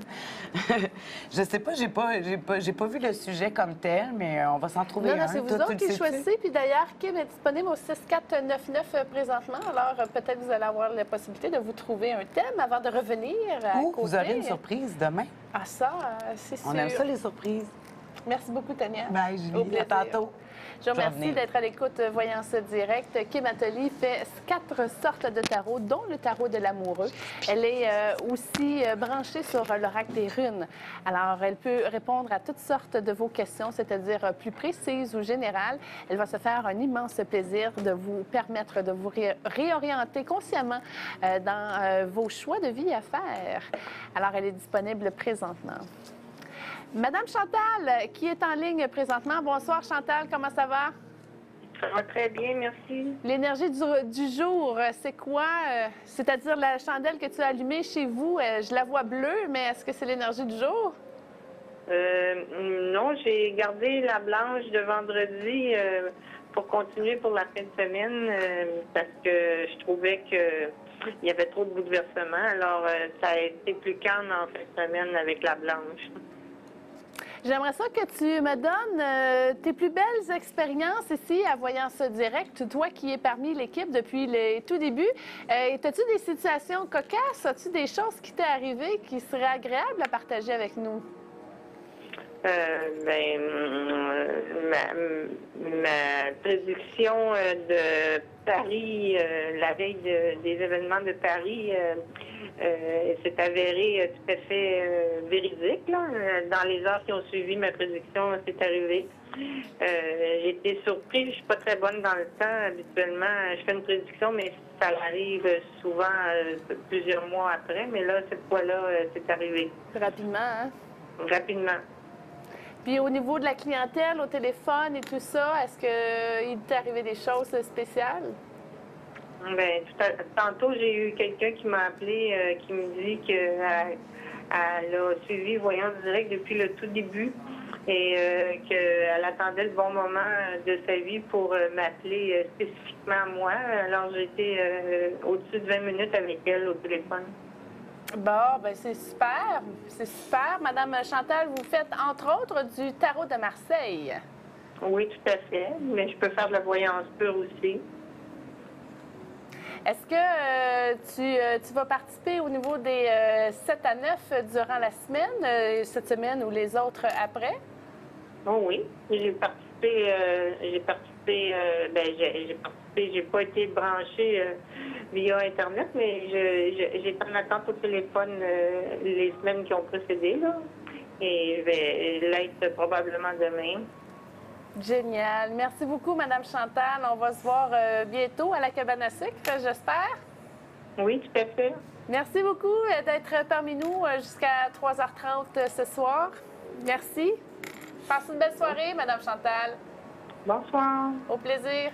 Je sais pas, j'ai pas vu le sujet comme tel, mais on va s'en trouver un. Non, c'est vous autres qui choisissez. Puis d'ailleurs, Kim est disponible au 6499 présentement. Alors, peut-être vous allez avoir la possibilité de vous trouver un thème avant de revenir à côté. Vous aurez une surprise demain. Ah ça, c'est sûr. On aime ça, les surprises. Merci beaucoup, Tania. Bye, Julie. À tantôt. Je vous remercie d'être à l'écoute Voyance Direct. Kim Atelier fait 4 sortes de tarot, dont le tarot de l'amoureux. Elle est aussi branchée sur l'oracle des runes. Alors, elle peut répondre à toutes sortes de vos questions, c'est-à-dire plus précises ou générales. Elle va se faire un immense plaisir de vous permettre de vous réorienter consciemment dans vos choix de vie à faire. Alors, elle est disponible présentement. Madame Chantal, qui est en ligne présentement. Bonsoir, Chantal, comment ça va? Ça va très bien, merci. L'énergie du jour, c'est quoi? C'est-à-dire la chandelle que tu as allumée chez vous, je la vois bleue, mais est-ce que c'est l'énergie du jour? Non, j'ai gardé la blanche de vendredi pour continuer pour la fin de semaine parce que je trouvais que il y avait trop de bouleversements. Alors, ça a été plus calme en fin de semaine avec la blanche. J'aimerais ça que tu me donnes tes plus belles expériences ici à Voyance Direct, toi qui es parmi l'équipe depuis le tout début. As-tu des situations cocasses? As-tu des choses qui t'est arrivées qui seraient agréables à partager avec nous? Ma prédiction de Paris, la veille des événements de Paris, s'est avérée tout à fait véridique. Là. Dans les heures qui ont suivi ma prédiction, c'est arrivé. J'ai été surprise. Je suis pas très bonne dans le temps. Habituellement, je fais une prédiction, mais ça arrive souvent plusieurs mois après. Mais là, cette fois-là, c'est arrivé. Rapidement, hein? Rapidement. Puis au niveau de la clientèle, au téléphone et tout ça, est-ce qu'il t'est arrivé des choses spéciales? Bien, tantôt, j'ai eu quelqu'un qui m'a appelé, qui me dit qu'elle a suivi Voyance Direct depuis le tout début et qu'elle attendait le bon moment de sa vie pour m'appeler spécifiquement moi. Alors, j'ai été au-dessus de 20 minutes avec elle au téléphone. Bon, ben c'est super. C'est super. Madame Chantal, vous faites entre autres du tarot de Marseille. Oui, tout à fait. Mais je peux faire de la voyance pure aussi. Est-ce que tu vas participer au niveau des 7 à 9 durant la semaine, cette semaine ou les autres après? Oh oui, j'ai participé, j'ai pas été branchée via Internet, mais j'ai été en attente au téléphone les semaines qui ont précédé, là. Et je vais l'être probablement demain. Génial. Merci beaucoup, Madame Chantal. On va se voir bientôt à la cabane à sucre, j'espère. Oui, tout à fait. Merci beaucoup d'être parmi nous jusqu'à 3h30 ce soir. Merci. Passe une belle soirée, Madame Chantal. Bonsoir. Au plaisir.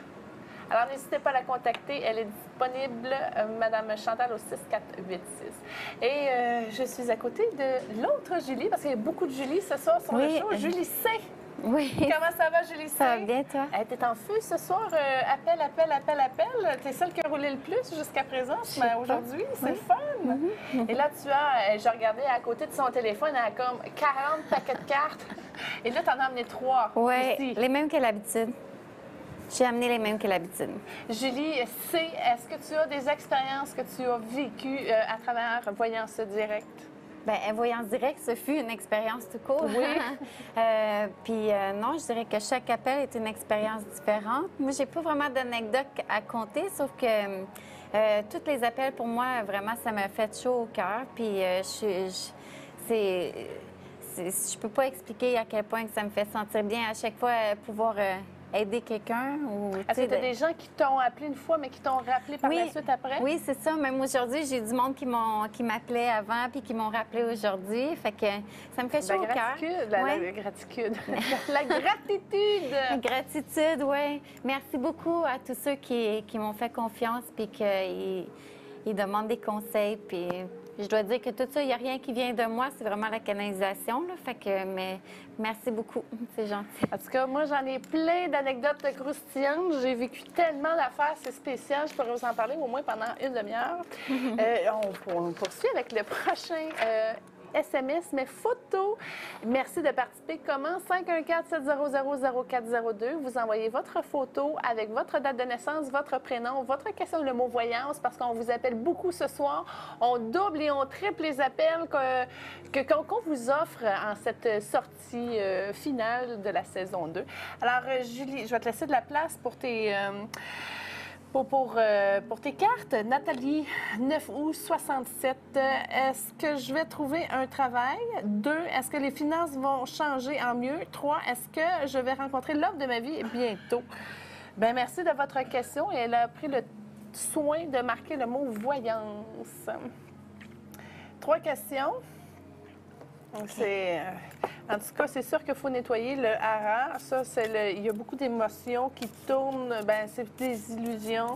Alors, n'hésitez pas à la contacter. Elle est disponible, Madame Chantal, au 6486. Et je suis à côté de l'autre Julie, parce qu'il y a beaucoup de Julie ce soir sur le show. Julie C. Oui. Comment ça va, Julie C? Ça va bien, toi? T'es en feu ce soir. Appel. T'es celle qui a roulé le plus jusqu'à présent. Mais aujourd'hui, c'est le fun. Et là, j'ai regardé à côté de son téléphone, elle a comme 40 paquets de cartes. Et là, t'en as amené 3. Oui, ici. les mêmes que l'habitude. J'ai amené les mêmes que l'habitude. Julie C, est-ce que tu as des expériences que tu as vécues à travers Voyance Direct? Bien, Voyance Direct, ce fut une expérience tout court. Oui. Puis non, je dirais que chaque appel est une expérience différente. Moi, j'ai pas vraiment d'anecdotes à compter, sauf que tous les appels, pour moi, vraiment, ça m'a fait chaud au cœur. Puis je peux pas expliquer à quel point que ça me fait sentir bien à chaque fois pouvoir aider quelqu'un. Est-ce que tu as des gens qui t'ont appelé une fois, mais qui t'ont rappelé par la suite après? Oui, c'est ça. Même aujourd'hui, j'ai du monde qui m'appelait avant puis qui m'ont rappelé aujourd'hui. Fait que ça me fait chaud au cœur. La gratitude. La gratitude. La gratitude, oui. Merci beaucoup à tous ceux qui m'ont fait confiance puis qui demandent des conseils. Puis je dois dire que tout ça, il n'y a rien qui vient de moi. C'est vraiment la canalisation. Là. Fait que, mais merci beaucoup. C'est gentil. En tout cas, moi, j'en ai plein d'anecdotes croustillantes. J'ai vécu tellement d'affaires. C'est spécial. Je pourrais vous en parler au moins pendant une demi-heure. On poursuit avec le prochain SMS, mais photos. Merci de participer. Comment? 514-700-0402. Vous envoyez votre photo avec votre date de naissance, votre prénom, votre question, le mot voyance, parce qu'on vous appelle beaucoup ce soir. On double et on triple les appels qu'on vous offre en cette sortie finale de la saison 2. Alors, Julie, je vais te laisser de la place pour tes... Pour tes cartes, Nathalie, 9 août 67, est-ce que je vais trouver un travail? 2, est-ce que les finances vont changer en mieux? 3, est-ce que je vais rencontrer l'homme de ma vie bientôt? Bien, merci de votre question et elle a pris le soin de marquer le mot voyance. 3 questions. En tout cas, c'est sûr qu'il faut nettoyer le hara. Ça, il y a beaucoup d'émotions qui tournent. Bien, c'est des illusions.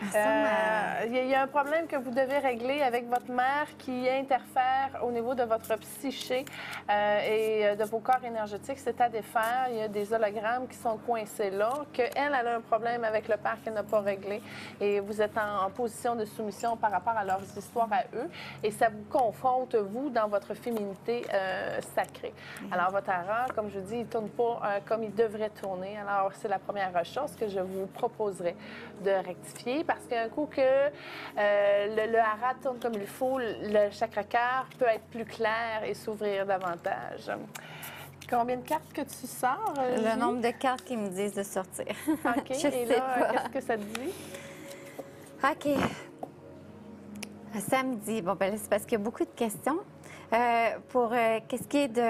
Il y a un problème que vous devez régler avec votre mère qui interfère au niveau de votre psyché et de vos corps énergétiques. C'est à défaire. Il y a des hologrammes qui sont coincés là, qu'elle a un problème avec le père qu'elle n'a pas réglé. Et vous êtes en position de soumission par rapport à leurs histoires à eux. Et ça vous confronte, vous, dans votre féminité sacrée. Alors, votre aura, comme je dis, il ne tourne pas comme il devrait tourner. Alors, c'est la première chose que je vous proposerais de rectifier. Parce qu'un coup que le hara tourne comme il faut, le chakra-cœur peut être plus clair et s'ouvrir davantage. Combien de cartes que tu sors? Le nombre de cartes qui me disent de sortir. OK. Et là, qu'est-ce que ça te dit? OK. Samedi. Bon, ben là, c'est parce qu'il y a beaucoup de questions. Pour qu'est-ce qui est de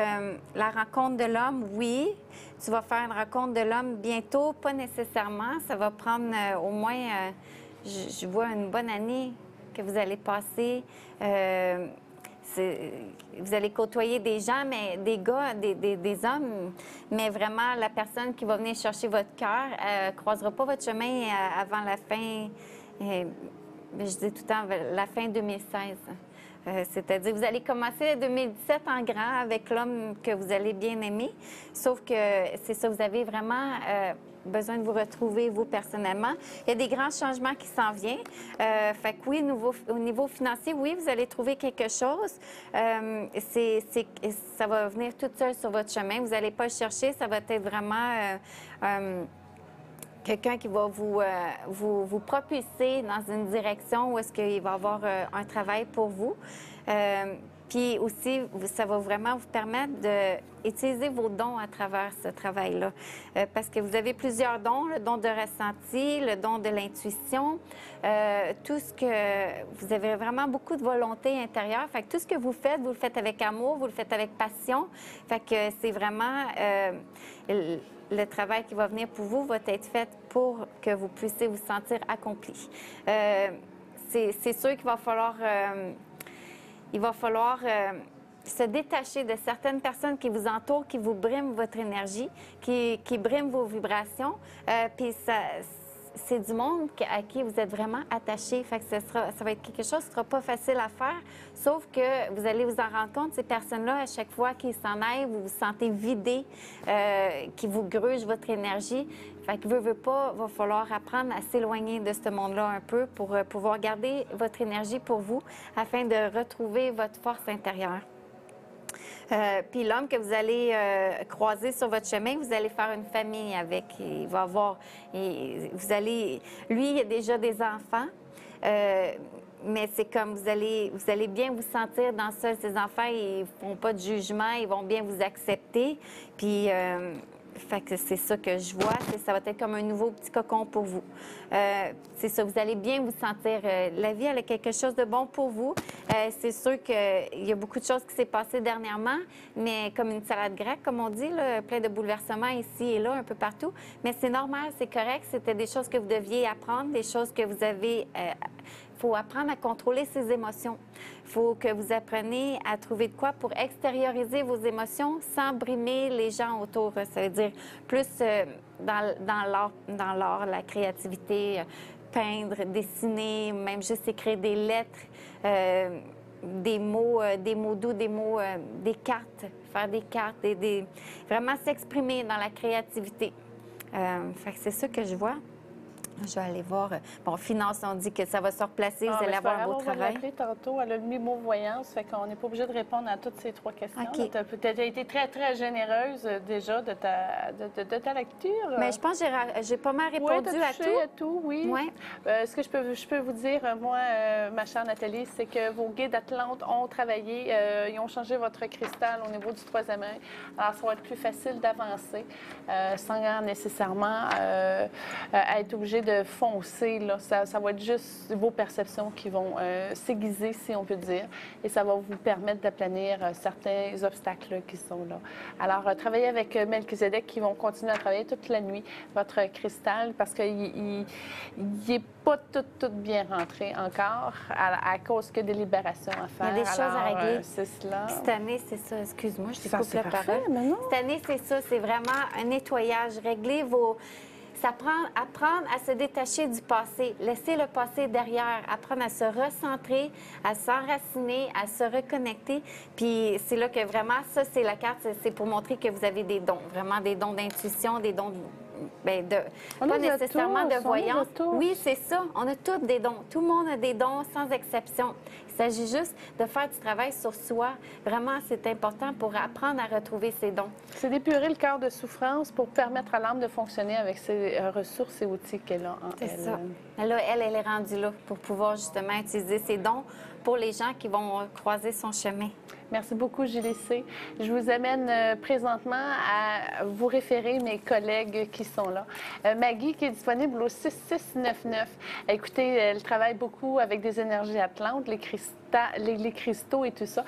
la rencontre de l'homme, oui. Tu vas faire une rencontre de l'homme bientôt, pas nécessairement. Ça va prendre au moins, je vois une bonne année que vous allez passer. Vous allez côtoyer des gens, mais des gars, des hommes, mais vraiment la personne qui va venir chercher votre cœur ne croisera pas votre chemin avant la fin, je dis tout le temps, la fin 2016. C'est-à-dire, vous allez commencer 2017 en grand avec l'homme que vous allez bien aimer, sauf que c'est ça, vous avez vraiment besoin de vous retrouver, vous, personnellement. Il y a des grands changements qui s'en viennent. Fait que oui, au niveau financier, oui, vous allez trouver quelque chose. Ça va venir tout seul sur votre chemin. Vous n'allez pas le chercher. Ça va être vraiment quelqu'un qui va vous propulser dans une direction où est-ce qu'il va avoir un travail pour vous. Puis aussi, ça va vraiment vous permettre d'utiliser vos dons à travers ce travail-là. Parce que vous avez plusieurs dons, le don de ressenti, le don de l'intuition, tout ce que... Vous avez vraiment beaucoup de volonté intérieure. Fait que tout ce que vous le faites avec amour, vous le faites avec passion. Fait que c'est vraiment... le travail qui va venir pour vous va être fait pour que vous puissiez vous sentir accompli. C'est sûr qu'il va falloir... se détacher de certaines personnes qui vous entourent, qui vous briment votre énergie, qui briment vos vibrations. Puis c'est du monde à qui vous êtes vraiment attaché. Fait que ça va être quelque chose qui ne sera pas facile à faire, sauf que vous allez vous en rendre compte, ces personnes-là, à chaque fois qu'ils s'en aillent, vous vous sentez vidé, qui vous grugent votre énergie. Fait que veut pas, va falloir apprendre à s'éloigner de ce monde-là un peu pour pouvoir garder votre énergie pour vous afin de retrouver votre force intérieure. Puis l'homme que vous allez croiser sur votre chemin, vous allez faire une famille avec. Il va avoir... lui, il a déjà des enfants. Mais c'est comme vous allez bien vous sentir dans ça. Ces enfants, ils font pas de jugement, ils vont bien vous accepter. Puis... fait que c'est ça que je vois, ça va être comme un nouveau petit cocon pour vous. C'est ça, vous allez bien vous sentir. La vie, elle a quelque chose de bon pour vous. C'est sûr qu'il y a beaucoup de choses qui s'est passées dernièrement, mais comme une salade grecque, comme on dit, là, plein de bouleversements ici et là, un peu partout. Mais c'est normal, c'est correct. C'était des choses que vous deviez apprendre, des choses que vous avez... Il faut apprendre à contrôler ses émotions. Il faut que vous appreniez à trouver de quoi pour extérioriser vos émotions sans brimer les gens autour. Ça veut dire plus dans l'art, la créativité, peindre, dessiner, même juste écrire des lettres, des mots doux, des cartes, faire des cartes, vraiment s'exprimer dans la créativité. Fait que c'est ça que je vois. Je vais aller voir. Bon, finance, on dit que ça va se replacer, vous allez avoir un beau travail. On va l'appeler tantôt. Elle a le mimo-voyance, fait qu'on n'est pas obligé de répondre à toutes ces trois questions. Okay. Tu as peut-être été très, très généreuse déjà de ta lecture. Mais je pense que j'ai pas mal répondu à tout. Oui. Ouais. Ce que je peux vous dire, moi, ma chère Nathalie, c'est que vos guides Atlantes ont travaillé, ils ont changé votre cristal au niveau du 3e œil. Alors, ça va être plus facile d'avancer sans nécessairement être obligé de foncer, là. Ça va être juste vos perceptions qui vont s'aiguiser, si on peut dire, et ça va vous permettre d'aplanir certains obstacles qui sont là. Alors, travaillez avec Melchizedek qui vont continuer à travailler toute la nuit votre cristal parce qu'il n'est pas tout bien rentré encore à cause que des libérations à faire. Il y a des choses à régler. C'est cela. Cette année, c'est ça. Excuse-moi, je te coupe la parfait, parole. mais non. Cette année, c'est ça. C'est vraiment un nettoyage. Régler vos... Ça prend apprendre à se détacher du passé, laisser le passé derrière, apprendre à se recentrer, à s'enraciner, à se reconnecter. Puis c'est là que vraiment, ça, c'est la carte, c'est pour montrer que vous avez des dons, vraiment des dons d'intuition, des dons pas nécessairement de voyance. Oui, c'est ça. On a tous des dons. Tout le monde a des dons sans exception. Il s'agit juste de faire du travail sur soi. Vraiment, c'est important pour apprendre à retrouver ses dons. C'est d'épurer le cœur de souffrance pour permettre à l'âme de fonctionner avec ses ressources et outils qu'elle a en elle. C'est ça. Là, elle est rendue là pour pouvoir justement utiliser ses dons pour les gens qui vont croiser son chemin. Merci beaucoup, Julie C. Je vous amène présentement à vous référer mes collègues qui sont là. Maggie, qui est disponible au 6699. Écoutez, elle travaille beaucoup avec des énergies atlantes, les cristaux et tout ça.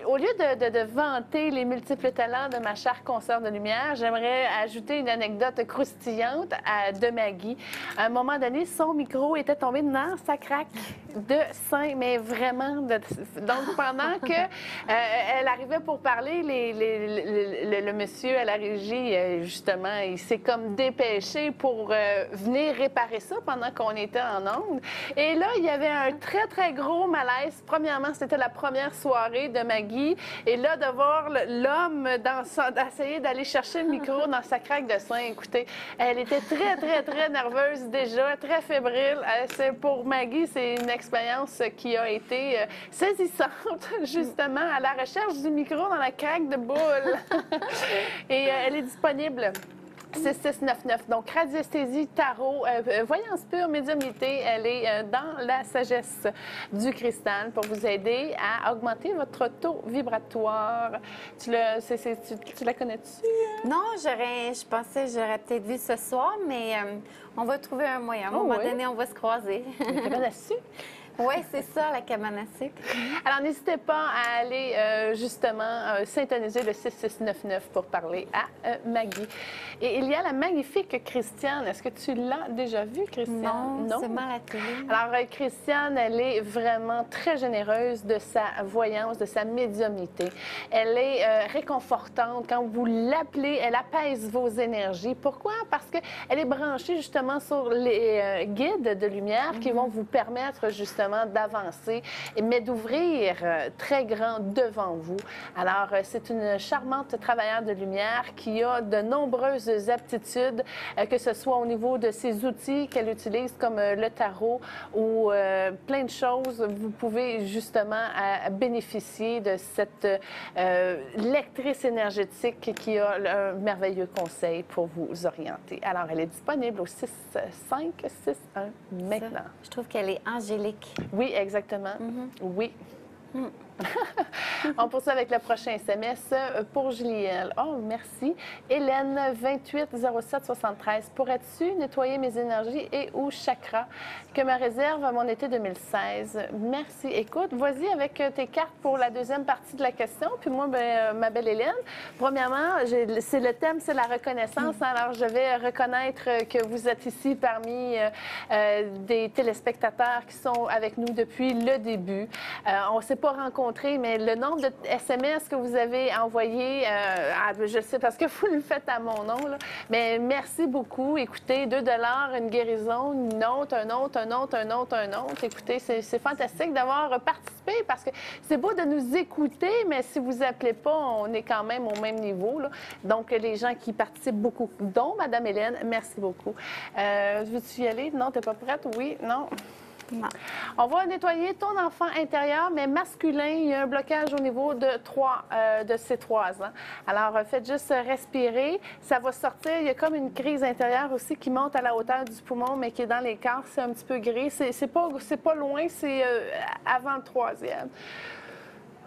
Au lieu de vanter les multiples talents de ma chère consoeur de lumière, j'aimerais ajouter une anecdote croustillante de Maggie. À un moment donné, son micro était tombé dans sa craque de sein, mais vraiment. Donc, pendant que elle arrivait pour parler, le monsieur à la régie, justement, il s'est comme dépêché pour venir réparer ça pendant qu'on était en ondes. Et là, il y avait un très, très gros malaise. Premièrement, c'était la première soirée de Maggie. Et là, de voir l'homme essayer d'aller chercher le micro dans sa craque de sein, écoutez, elle était très, très, très nerveuse déjà, très fébrile. Pour Maggie, c'est une expérience qui a été saisissante, justement, à la recherche du micro dans la craque de boule. Et elle est disponible. 6699. Donc, radiesthésie, tarot, voyance pure, médiumnité, elle est dans la sagesse du cristal pour vous aider à augmenter votre taux vibratoire. Tu la connais-tu? Non, je pensais que j'aurais peut-être vu ce soir, mais on va trouver un moyen. À un moment donné, on va se croiser. Oui, c'est ça, la cabane à sucre. Alors, n'hésitez pas à aller justement syntoniser le 6699 pour parler à Maggie. Et il y a la magnifique Christiane. Est-ce que tu l'as déjà vue, Christiane? Non, seulement à la télé. Alors, Christiane, elle est vraiment très généreuse de sa voyance, de sa médiumnité. Elle est réconfortante. Quand vous l'appelez, elle apaise vos énergies. Pourquoi? Parce qu'elle est branchée justement sur les guides de lumière qui vont vous permettre justement d'avancer, mais d'ouvrir très grand devant vous. Alors, c'est une charmante travailleuse de lumière qui a de nombreuses aptitudes, que ce soit au niveau de ses outils qu'elle utilise comme le tarot ou plein de choses. Vous pouvez justement bénéficier de cette lectrice énergétique qui a un merveilleux conseil pour vous orienter. Alors, elle est disponible au 6561 maintenant. Ça, je trouve qu'elle est angélique. Oui, exactement. Oui. On poursuit avec le prochain SMS pour Julielle. Oh, merci. Hélène, 280773. Pourrais-tu nettoyer mes énergies et ou chakras que me réserve mon été 2016? Merci. Écoute, vas-y avec tes cartes pour la deuxième partie de la question. Puis moi, ma belle Hélène, premièrement, c'est le thème, c'est la reconnaissance. Alors, je vais reconnaître que vous êtes ici parmi des téléspectateurs qui sont avec nous depuis le début. On ne s'est pas rencontrés, mais le nombre de SMS que vous avez envoyés, je sais parce que vous le faites à mon nom, là, mais merci beaucoup. Écoutez, 2 $, une guérison, une autre, un autre, un autre, un autre, un autre. Écoutez, c'est fantastique d'avoir participé parce que c'est beau de nous écouter, mais si vous appelez pas, on est quand même au même niveau, là. Donc, les gens qui participent beaucoup, dont Mme Hélène, merci beaucoup. Veux-tu y aller? Non, t'es pas prête? Oui? Non? Non. On va nettoyer ton enfant intérieur, mais masculin. Il y a un blocage au niveau de ses 3 ans. Alors, faites juste respirer. Ça va sortir. Il y a comme une crise intérieure aussi qui monte à la hauteur du poumon, mais qui est dans les corps. C'est un petit peu gris. C'est pas loin. C'est avant le 3e.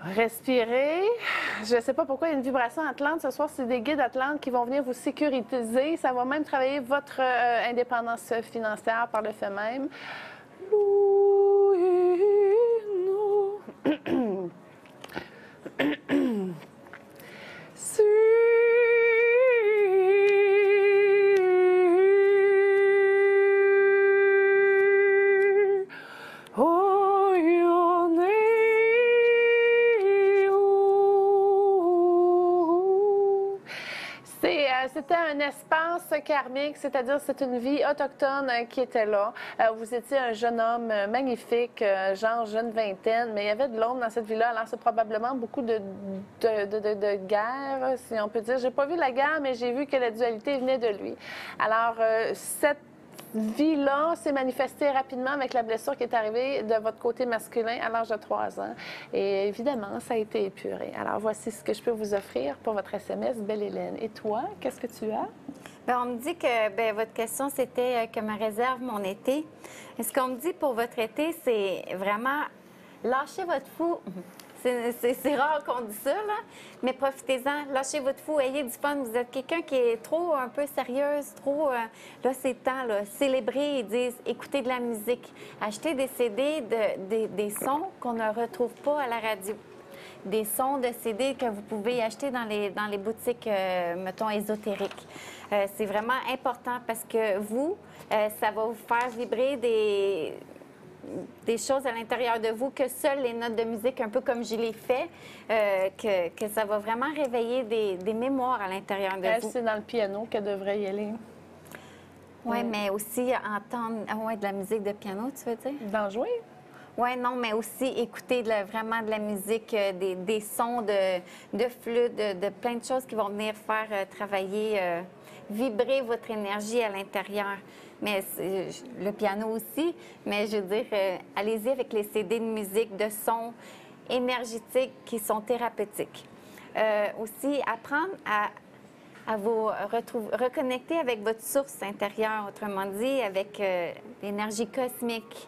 Respirez. Je ne sais pas pourquoi il y a une vibration atlante. Ce soir, c'est des guides atlantes qui vont venir vous sécuriser. Ça va même travailler votre indépendance financière par le fait même. C'était un espace karmique, c'est-à-dire c'est une vie autochtone qui était là. Vous étiez un jeune homme magnifique, genre jeune vingtaine, mais il y avait de l'ombre dans cette vie-là. Alors, c'est probablement beaucoup de guerre, si on peut dire. J'ai pas vu la guerre, mais j'ai vu que la dualité venait de lui. Alors, cette vie-là s'est manifestée rapidement avec la blessure qui est arrivée de votre côté masculin à l'âge de 3 ans. Et évidemment, ça a été épuré. Alors, voici ce que je peux vous offrir pour votre SMS, Belle Hélène. Et toi, qu'est-ce que tu as? Bien, on me dit que votre question, c'était que me réserve mon été. Et ce qu'on me dit pour votre été, c'est vraiment lâchez votre fou. C'est rare qu'on dise ça, là, mais profitez-en, lâchez votre fou, ayez du fun. Vous êtes quelqu'un qui est trop un peu sérieuse, trop... là, c'est temps, là. Célébrez, ils disent, écoutez de la musique. Achetez des CD, des sons qu'on ne retrouve pas à la radio. Des sons de CD que vous pouvez acheter dans les boutiques, mettons, ésotériques. C'est vraiment important parce que vous, ça va vous faire vibrer des choses à l'intérieur de vous que seules les notes de musique, un peu comme je l'ai fait, que ça va vraiment réveiller des mémoires à l'intérieur de vous. C'est dans le piano qu'elle devrait y aller. Oui, mais aussi entendre de la musique de piano, tu veux dire? D'en jouer? Oui, non, mais aussi écouter vraiment de la musique, des sons de flûte, de plein de choses qui vont venir faire travailler, vibrer votre énergie à l'intérieur. Mais le piano aussi, mais je veux dire, allez-y avec les CD de musique, de sons énergétiques qui sont thérapeutiques. Aussi, apprendre à vous reconnecter avec votre source intérieure, autrement dit, avec l'énergie cosmique.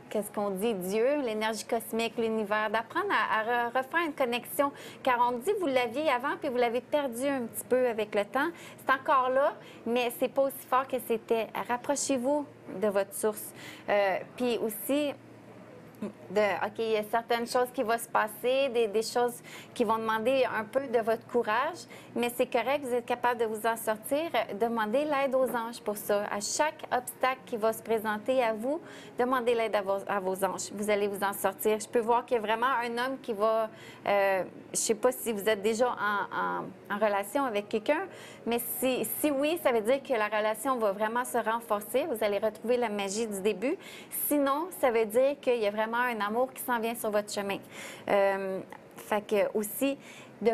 Qu'est-ce qu'on dit, Dieu, l'énergie cosmique, l'univers, d'apprendre à refaire une connexion. Car on dit, vous l'aviez avant, puis vous l'avez perdu un petit peu avec le temps. C'est encore là, mais c'est pas aussi fort que c'était. Rapprochez-vous de votre source. Puis aussi, OK, il y a certaines choses qui vont se passer, des choses qui vont demander un peu de votre courage, mais c'est correct, vous êtes capable de vous en sortir. Demandez l'aide aux anges pour ça. À chaque obstacle qui va se présenter à vous, demandez l'aide à vos anges. Vous allez vous en sortir. Je peux voir qu'il y a vraiment un homme qui va... je ne sais pas si vous êtes déjà en relation avec quelqu'un, mais si oui, ça veut dire que la relation va vraiment se renforcer. Vous allez retrouver la magie du début. Sinon, ça veut dire qu'il y a vraiment un amour qui s'en vient sur votre chemin. Fait que aussi, de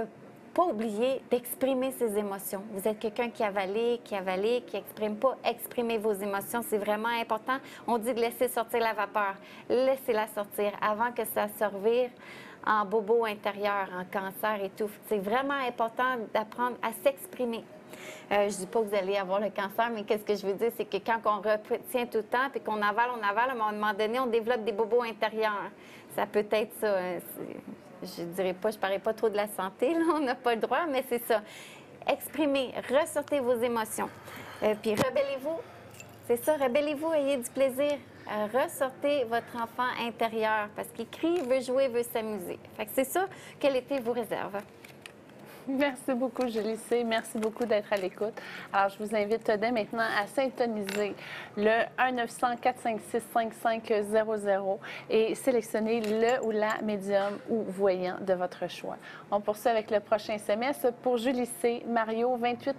pas oublier d'exprimer ses émotions. Vous êtes quelqu'un qui avale, qui n'exprime pas. Exprimez vos émotions, c'est vraiment important. On dit de laisser sortir la vapeur. Laissez-la sortir avant que ça se revire en bobo intérieur, en cancer et tout. C'est vraiment important d'apprendre à s'exprimer. Je ne dis pas que vous allez avoir le cancer, mais qu'est-ce que je veux dire, c'est que quand on retient tout le temps, puis qu'on avale, à un moment donné, on développe des bobos intérieurs. Ça peut être ça. Je dirais pas, je ne parlerai pas trop de la santé, là, on n'a pas le droit, mais c'est ça. Exprimez, ressortez vos émotions. Puis rebellez-vous. C'est ça, rebellez-vous, ayez du plaisir. Ressortez votre enfant intérieur parce qu'il crie, veut jouer, veut s'amuser. Fait que c'est ça que l'été vous réserve. Merci beaucoup, Julie C. Merci beaucoup d'être à l'écoute. Alors, je vous invite dès maintenant à syntoniser le 1-900-456-5500 et sélectionner le ou la médium ou voyant de votre choix. On poursuit avec le prochain SMS pour Julie C. Mario, 28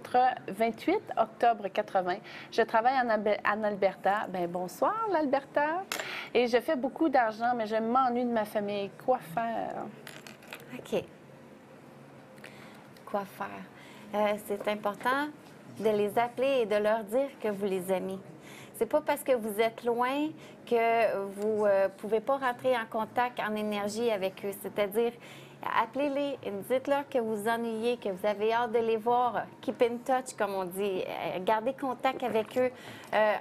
octobre 80. Je travaille en Alberta. Bien, bonsoir, l'Alberta. Et je fais beaucoup d'argent, mais je m'ennuie de ma famille. Quoi faire? OK. Quoi faire? C'est important de les appeler et de leur dire que vous les aimez. C'est pas parce que vous êtes loin que vous pouvez pas rentrer en contact, en énergie avec eux. C'est-à-dire, appelez-les, dites-leur que vous ennuyez, que vous avez hâte de les voir. Keep in touch, comme on dit. Gardez contact avec eux.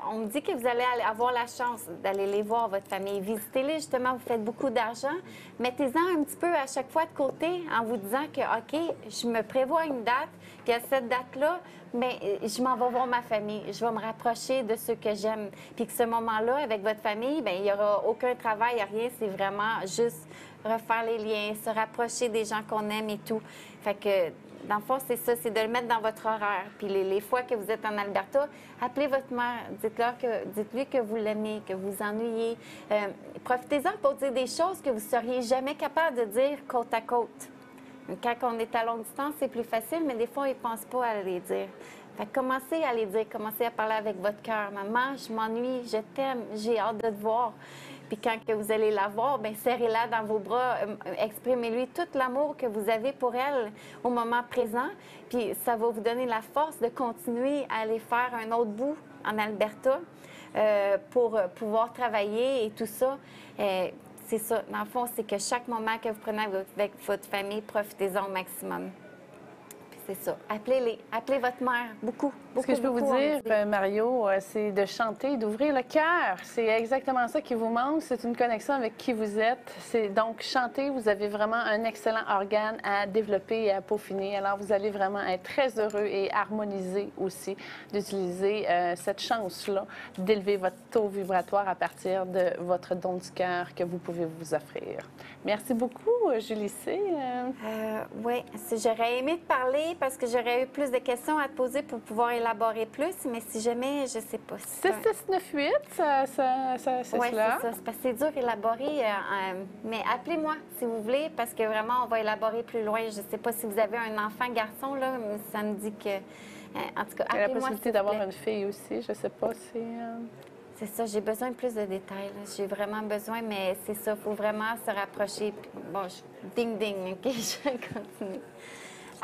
On me dit que vous allez avoir la chance d'aller les voir, votre famille. Visitez-les, justement, vous faites beaucoup d'argent. Mettez-en un petit peu à chaque fois de côté en vous disant que, OK, je me prévois une date, puis à cette date-là, mais je m'en vais voir ma famille. Je vais me rapprocher de ceux que j'aime. Puis que ce moment-là, avec votre famille, bien, il n'y aura aucun travail, rien. C'est vraiment juste refaire les liens, se rapprocher des gens qu'on aime et tout. Fait que, dans le fond, c'est ça, c'est de le mettre dans votre horaire. Puis les fois que vous êtes en Alberta, appelez votre mère, dites-lui que vous l'aimez, que vous ennuyez. Profitez-en pour dire des choses que vous ne seriez jamais capable de dire côte à côte. Quand on est à longue distance, c'est plus facile, mais des fois, ils ne pensent pas à les dire. Fait que commencez à les dire, commencez à parler avec votre cœur. Maman, je m'ennuie, je t'aime, j'ai hâte de te voir. Puis quand que vous allez la voir, bien, serrez-la dans vos bras, exprimez-lui tout l'amour que vous avez pour elle au moment présent. Puis ça va vous donner la force de continuer à aller faire un autre bout en Alberta pour pouvoir travailler et tout ça. C'est ça. Dans le fond, c'est que chaque moment que vous prenez avec votre famille, profitez-en au maximum. C'est ça. Appelez-les. Appelez votre mère. Beaucoup. Ce que je peux vous dire, Mario, c'est de chanter, d'ouvrir le cœur. C'est exactement ça qui vous manque. C'est une connexion avec qui vous êtes. Donc, chanter, vous avez vraiment un excellent organe à développer et à peaufiner. Alors, vous allez vraiment être très heureux et harmonisé aussi d'utiliser cette chance-là d'élever votre taux vibratoire à partir de votre don du cœur que vous pouvez vous offrir. Merci beaucoup, Julie C. Oui, j'aurais aimé te parler parce que j'aurais eu plus de questions à te poser pour pouvoir élaborer plus, mais si jamais, je ne sais pas. 6698, c'est oui, cela? Oui, c'est ça. C'est parce que c'est dur élaborer, mais appelez-moi si vous voulez, parce que vraiment, on va élaborer plus loin. Je ne sais pas si vous avez un enfant garçon, là, mais ça me dit que... en tout cas, appelez-moi. Il y a la possibilité d'avoir une fille aussi, je ne sais pas si... C'est ça, j'ai besoin de plus de détails. J'ai vraiment besoin, mais c'est ça, il faut vraiment se rapprocher. Puis, bon, ding, OK, je continue.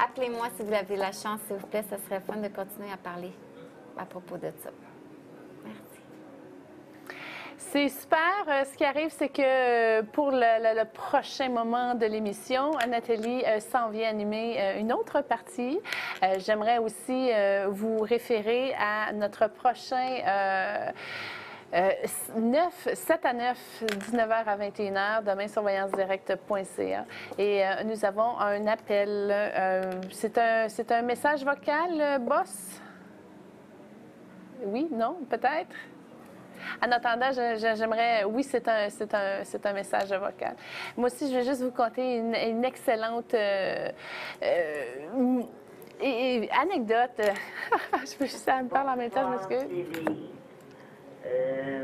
Appelez-moi si vous avez la chance, s'il vous plaît. Ça serait fun de continuer à parler à propos de ça. Merci. C'est super. Ce qui arrive, c'est que pour le prochain moment de l'émission, Nathalie s'en vient animer une autre partie. J'aimerais aussi vous référer à notre prochain... 7 à 9, 19h à 21h, demain sur voyancedirect.ca. Et nous avons un appel. C'est un message vocal, boss? Oui, non, peut-être? En attendant, j'aimerais... Oui, c'est un message vocal. Moi aussi, je vais juste vous conter une excellente... anecdote. Je peux juste me parler en même temps, je m'excuse.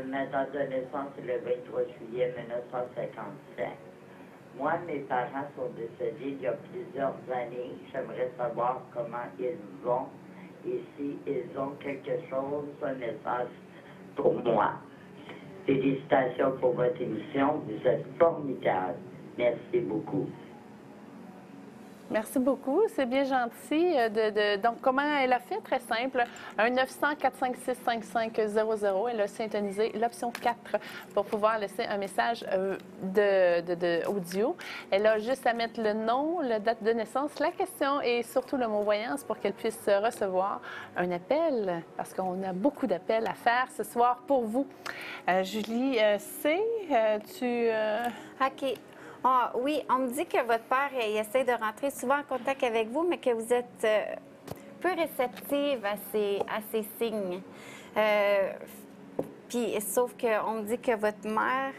Ma date de naissance est le 23 juillet 1955. Moi, mes parents sont décédés il y a plusieurs années. J'aimerais savoir comment ils vont et s'ils ont quelque chose, un message pour moi. Félicitations pour votre émission. Vous êtes formidable. Merci beaucoup. Merci beaucoup. C'est bien gentil. Donc, comment elle a fait? Très simple. 1-900-456-5500. Elle a syntonisé l'option 4 pour pouvoir laisser un message audio. Elle a juste à mettre le nom, la date de naissance, la question et surtout le mot voyance pour qu'elle puisse recevoir un appel parce qu'on a beaucoup d'appels à faire ce soir pour vous. Julie C., OK. Ah, oui, on me dit que votre père il essaie de rentrer souvent en contact avec vous, mais que vous êtes peu réceptive à ces signes. Puis, sauf qu'on me dit que votre mère,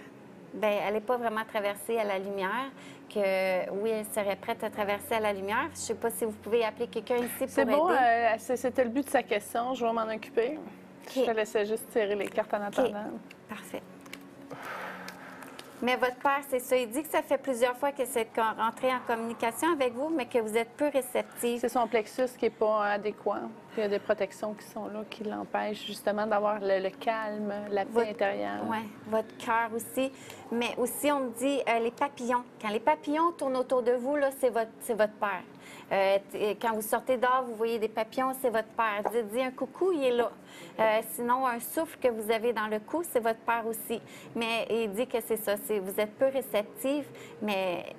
bien, elle n'est pas vraiment traversée à la lumière, que oui, elle serait prête à traverser à la lumière. Je ne sais pas si vous pouvez appeler quelqu'un ici pour C'est bon, aider. c'était le but de sa question. Je vais m'en occuper. Okay. Je te laissais juste tirer les cartes en attendant. Okay. Parfait. Mais votre père, c'est ça, il dit que ça fait plusieurs fois que c'est rentré en communication avec vous, mais que vous êtes peu réceptive. C'est son plexus qui n'est pas adéquat. Il y a des protections qui sont là, qui l'empêchent justement d'avoir le calme, la paix intérieure. Oui, votre cœur aussi. Mais aussi, on me dit les papillons. Quand les papillons tournent autour de vous, là, c'est votre père. Quand vous sortez dehors, vous voyez des papillons, c'est votre père. Dites un coucou, il est là. Sinon, un souffle que vous avez dans le cou, c'est votre père aussi. Mais il dit que c'est ça, vous êtes peu réceptive, mais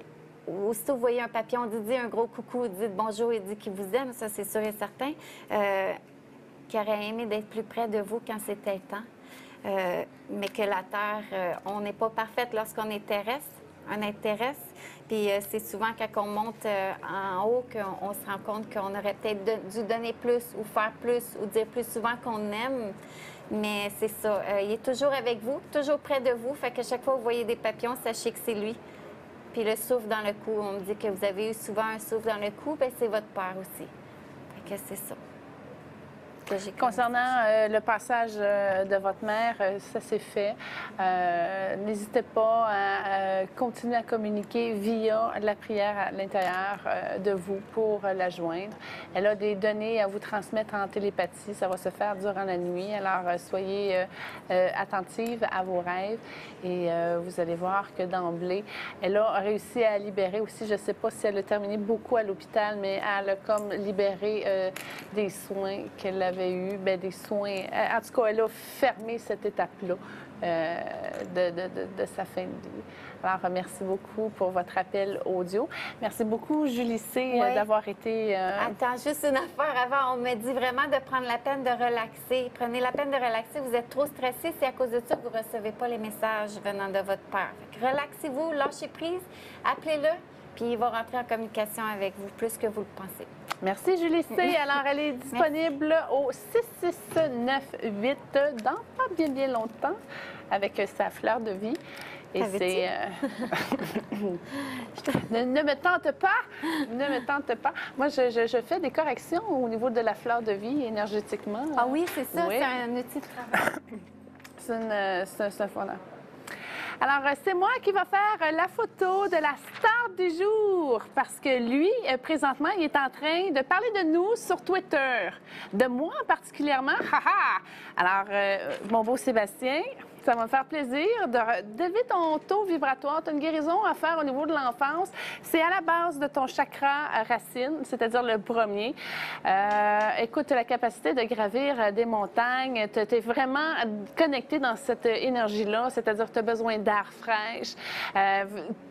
aussitôt vous voyez un papillon, dites un gros coucou, dites bonjour, il dit qu'il vous aime, ça c'est sûr et certain. Qu'il aurait aimé d'être plus près de vous quand c'était temps. Mais que la Terre, on n'est pas parfaite lorsqu'on est terrestre, un être terrestre. Puis c'est souvent quand on monte en haut qu'on se rend compte qu'on aurait peut-être dû donner plus ou faire plus ou dire plus souvent qu'on aime. Mais c'est ça. Il est toujours avec vous, toujours près de vous. Fait que chaque fois que vous voyez des papillons, sachez que c'est lui. Puis le souffle dans le cou, on me dit que vous avez eu souvent un souffle dans le cou, bien c'est votre père aussi. Fait que c'est ça. que j'ai Concernant le passage de votre mère, ça s'est fait. N'hésitez pas à continuer à communiquer via la prière à l'intérieur de vous pour la joindre. Elle a des données à vous transmettre en télépathie. Ça va se faire durant la nuit. Alors, soyez attentive à vos rêves et vous allez voir que d'emblée, elle a réussi à libérer aussi, je ne sais pas si elle a terminé beaucoup à l'hôpital, mais elle a comme libéré des soins qu'elle avait eus, bien, des soins. En tout cas, elle a fermé cette étape-là de sa fin de vie. Alors, merci beaucoup pour votre appel audio. Merci beaucoup, Julie C, d'avoir été... Attends, juste une affaire avant. On m'a dit vraiment de prendre la peine de relaxer. Prenez la peine de relaxer. Vous êtes trop stressé. C'est à cause de ça que vous ne recevez pas les messages venant de votre père. Relaxez-vous, lâchez prise, appelez-le, puis il va rentrer en communication avec vous plus que vous le pensez. Merci, Julie C. Alors, elle est disponible au 6698 dans pas bien longtemps avec sa fleur de vie. Et c'est... ne me tente pas! Ne me tente pas. Moi, je fais des corrections au niveau de la fleur de vie énergétiquement. Ah oui, c'est ça. Oui. C'est un outil de travail. C'est un fondant. Alors, c'est moi qui va faire la photo de la star du jour parce que lui, présentement, il est en train de parler de nous sur Twitter. De moi particulièrement. Alors, mon beau Sébastien, ça va me faire plaisir d'élever ton taux vibratoire. Tu as une guérison à faire au niveau de l'enfance. C'est à la base de ton chakra racine, c'est-à-dire le premier. Écoute, tu as la capacité de gravir des montagnes. Tu es vraiment connecté dans cette énergie-là, c'est-à-dire que tu as besoin d'air fraîche.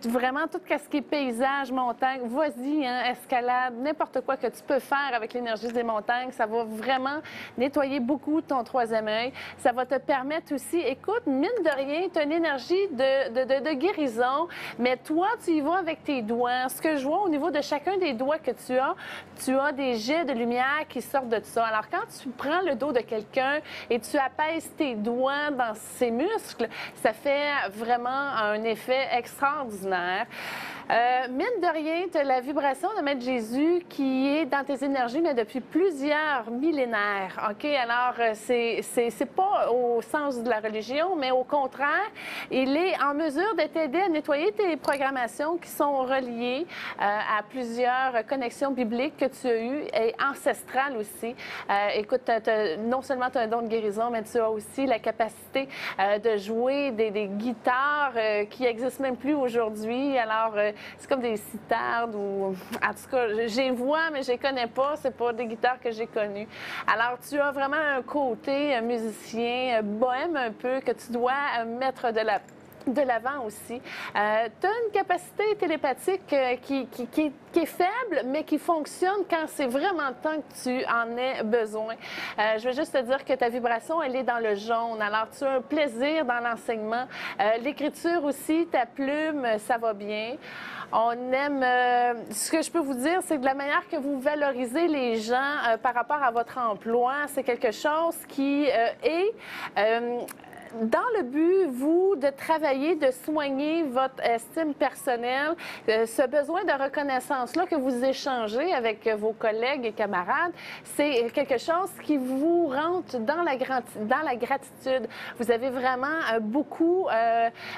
Vraiment, tout ce qui est paysage, montagne, vas-y, hein, escalade, n'importe quoi que tu peux faire avec l'énergie des montagnes, ça va vraiment nettoyer beaucoup ton troisième œil. Ça va te permettre aussi, écoute, mine de rien, tu as une énergie de guérison, mais toi, tu y vas avec tes doigts. Ce que je vois au niveau de chacun des doigts que tu as des jets de lumière qui sortent de ça. Alors, quand tu prends le dos de quelqu'un et tu apaises tes doigts dans ses muscles, ça fait vraiment un effet extraordinaire. Mine de rien, tu as la vibration de Maître Jésus qui est dans tes énergies, mais depuis plusieurs millénaires. OK? Alors, c'est pas au sens de la religion, mais au contraire, il est en mesure de t'aider à nettoyer tes programmations qui sont reliées à plusieurs connexions bibliques que tu as eues et ancestrales aussi. Écoute, non seulement tu as un don de guérison, mais tu as aussi la capacité de jouer des guitares qui n'existent même plus aujourd'hui. Alors, c'est comme des sitardes ou... En tout cas, je les vois, mais je les connais pas. C'est pas des guitares que j'ai connues. Alors, tu as vraiment un côté musicien, bohème un peu, que tu dois mettre de l'avant aussi. Tu as une capacité télépathique qui est faible, mais qui fonctionne quand c'est vraiment le temps que tu en aies besoin. Je veux juste te dire que ta vibration, elle est dans le jaune. Alors, tu as un plaisir dans l'enseignement. L'écriture aussi, ta plume, ça va bien. On aime... ce que je peux vous dire, c'est que de la manière que vous valorisez les gens par rapport à votre emploi, c'est quelque chose qui est... dans le but, vous, de travailler, de soigner votre estime personnelle, ce besoin de reconnaissance-là que vous échangez avec vos collègues et camarades, c'est quelque chose qui vous rentre dans la gratitude. Vous avez vraiment beaucoup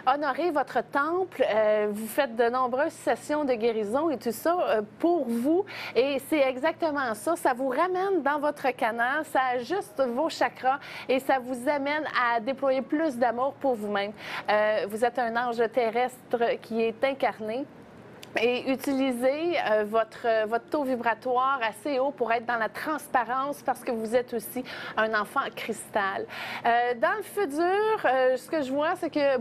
honoré votre temple. Vous faites de nombreuses sessions de guérison et tout ça pour vous. Et c'est exactement ça. Ça vous ramène dans votre canal, ça ajuste vos chakras et ça vous amène à déployer plus d'amour pour vous-même. Vous êtes un ange terrestre qui est incarné. Et utilisez votre taux vibratoire assez haut pour être dans la transparence parce que vous êtes aussi un enfant cristal. Dans le futur, ce que je vois, c'est que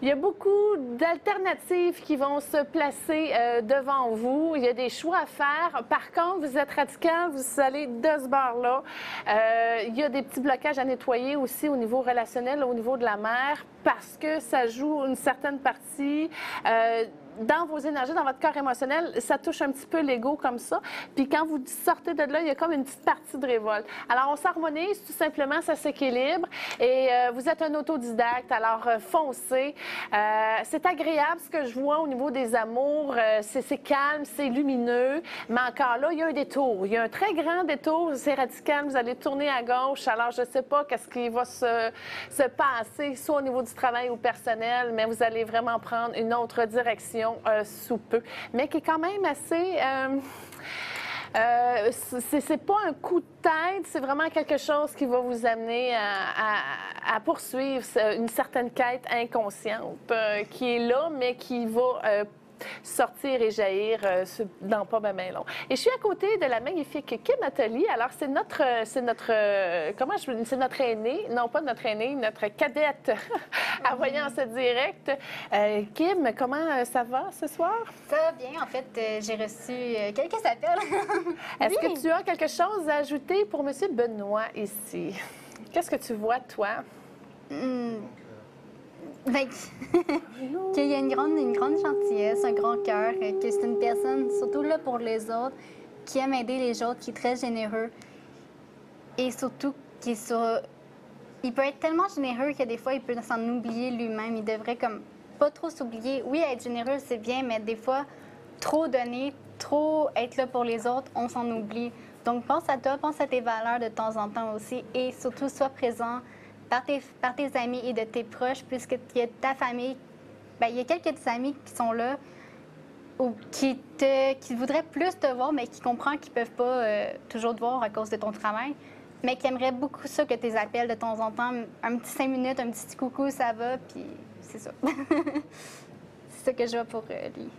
il y a beaucoup d'alternatives qui vont se placer devant vous. Il y a des choix à faire. Par contre, vous êtes radical, vous allez de ce bord-là. Il y a des petits blocages à nettoyer aussi au niveau relationnel, au niveau de la mère, parce que ça joue une certaine partie dans vos énergies, dans votre corps émotionnel, ça touche un petit peu l'ego comme ça. Puis quand vous sortez de là, il y a comme une petite partie de révolte. Alors, on s'harmonise, tout simplement, ça s'équilibre. Et vous êtes un autodidacte, alors foncez. C'est agréable ce que je vois au niveau des amours. C'est calme, c'est lumineux. Mais encore là, il y a un détour. Il y a un très grand détour. C'est radical. Vous allez tourner à gauche. Alors, je ne sais pas qu'est-ce qui va se passer, soit au niveau du travail ou personnel, mais vous allez vraiment prendre une autre direction sous peu. Mais qui est quand même assez... c'est pas un coup de tête, c'est vraiment quelque chose qui va vous amener à poursuivre une certaine quête inconsciente qui est là, mais qui va sortir et jaillir dans pas bien long. Et je suis à côté de la magnifique Kim Atelier. Alors, c'est notre aînée, non pas notre aînée, notre cadette à Voyance Direct. Kim, comment ça va ce soir? Ça va bien. En fait, j'ai reçu quelques appels. Est-ce que tu as quelque chose à ajouter pour M. Benoît ici? Qu'est-ce que tu vois, toi? Qu'il y a une grande gentillesse, un grand cœur, que c'est une personne, surtout là pour les autres, qui aime aider les autres, qui est très généreux. Et surtout, il peut être tellement généreux que des fois, il peut s'en oublier lui-même. Il devrait comme pas trop s'oublier. Oui, être généreux, c'est bien, mais des fois, trop donner, trop être là pour les autres, on s'en oublie. Donc, pense à toi, pense à tes valeurs de temps en temps aussi. Et surtout, sois présent par tes amis et de tes proches, puisque il y a ta famille. Bien, il y a quelques amis qui sont là ou qui voudraient plus te voir, mais qui comprennent qu'ils ne peuvent pas toujours te voir à cause de ton travail, mais qui aimeraient beaucoup ça que tes appels de temps en temps, un petit 5 minutes, un petit coucou, ça va, puis c'est ça. C'est ça que je vois pour lui.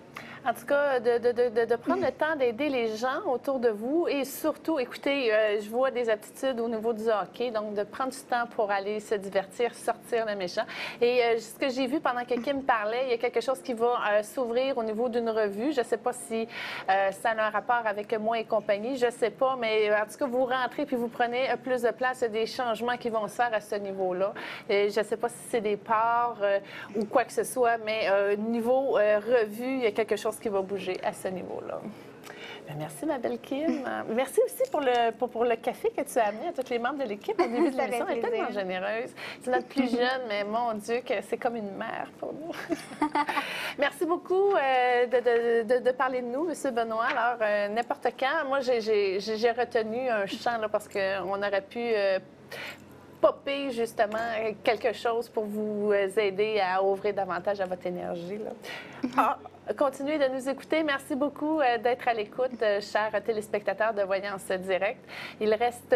En tout cas, de prendre le temps d'aider les gens autour de vous et surtout, écoutez, je vois des aptitudes au niveau du hockey, donc de prendre du temps pour aller se divertir, sortir le méchant. Et ce que j'ai vu pendant que Kim parlait, il y a quelque chose qui va s'ouvrir au niveau d'une revue. Je ne sais pas si ça a un rapport avec moi et compagnie, je ne sais pas, mais en tout cas, vous rentrez puis vous prenez plus de place, il y a des changements qui vont se faire à ce niveau-là. Je ne sais pas si c'est des parts ou quoi que ce soit, mais niveau revue, il y a quelque chose qui va bouger à ce niveau-là. Bien, merci, ma belle Kim. Merci aussi pour le café que tu as amené à tous les membres de l'équipe au début de l'émission. Elle est tellement généreuse. C'est notre plus jeune, mais mon Dieu, que c'est comme une mère pour nous. Merci beaucoup de parler de nous, M. Benoît. Alors, n'importe quand, moi, j'ai retenu un chant là, parce qu'on aurait pu... popper justement quelque chose pour vous aider à ouvrir davantage à votre énergie. Là. Continuez de nous écouter. Merci beaucoup d'être à l'écoute, chers téléspectateurs de Voyance Direct. Il reste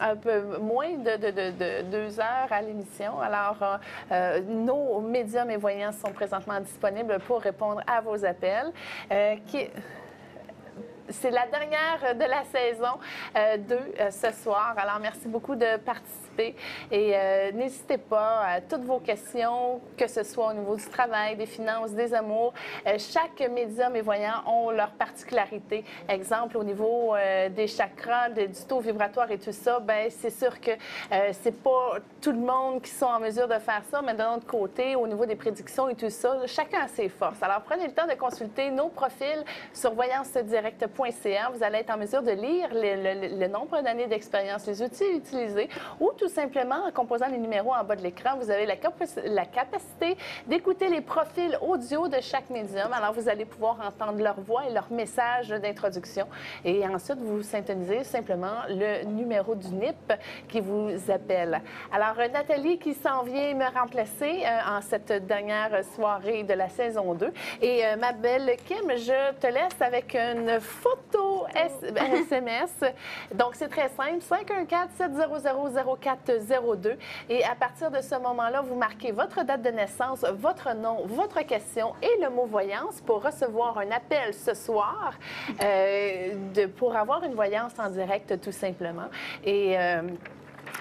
un peu moins de 2 heures à l'émission. Alors, nos médiums et voyants sont présentement disponibles pour répondre à vos appels. C'est la dernière de la saison 2 ce soir. Alors, merci beaucoup de participer et n'hésitez pas à toutes vos questions, que ce soit au niveau du travail, des finances, des amours. Chaque médium et voyant ont leur particularité. Exemple, au niveau des chakras, du taux vibratoire et tout ça, bien, c'est sûr que c'est pas tout le monde qui sont en mesure de faire ça, mais d'un autre côté, au niveau des prédictions et tout ça, chacun a ses forces. Alors, prenez le temps de consulter nos profils sur voyancedirect.ca. Vous allez être en mesure de lire le nombre d'années d'expérience, les outils utilisés, ou tout simplement, en composant les numéros en bas de l'écran, vous avez la capacité d'écouter les profils audio de chaque médium. Alors, vous allez pouvoir entendre leur voix et leur message d'introduction. Et ensuite, vous syntonisez simplement le numéro du NIP qui vous appelle. Alors, Nathalie qui s'en vient me remplacer en cette dernière soirée de la saison 2. Et ma belle Kim, je te laisse avec une photo SMS. Donc, c'est très simple, 514-700-0402. Et à partir de ce moment-là, vous marquez votre date de naissance, votre nom, votre question et le mot voyance pour recevoir un appel ce soir pour avoir une voyance en direct, tout simplement. Et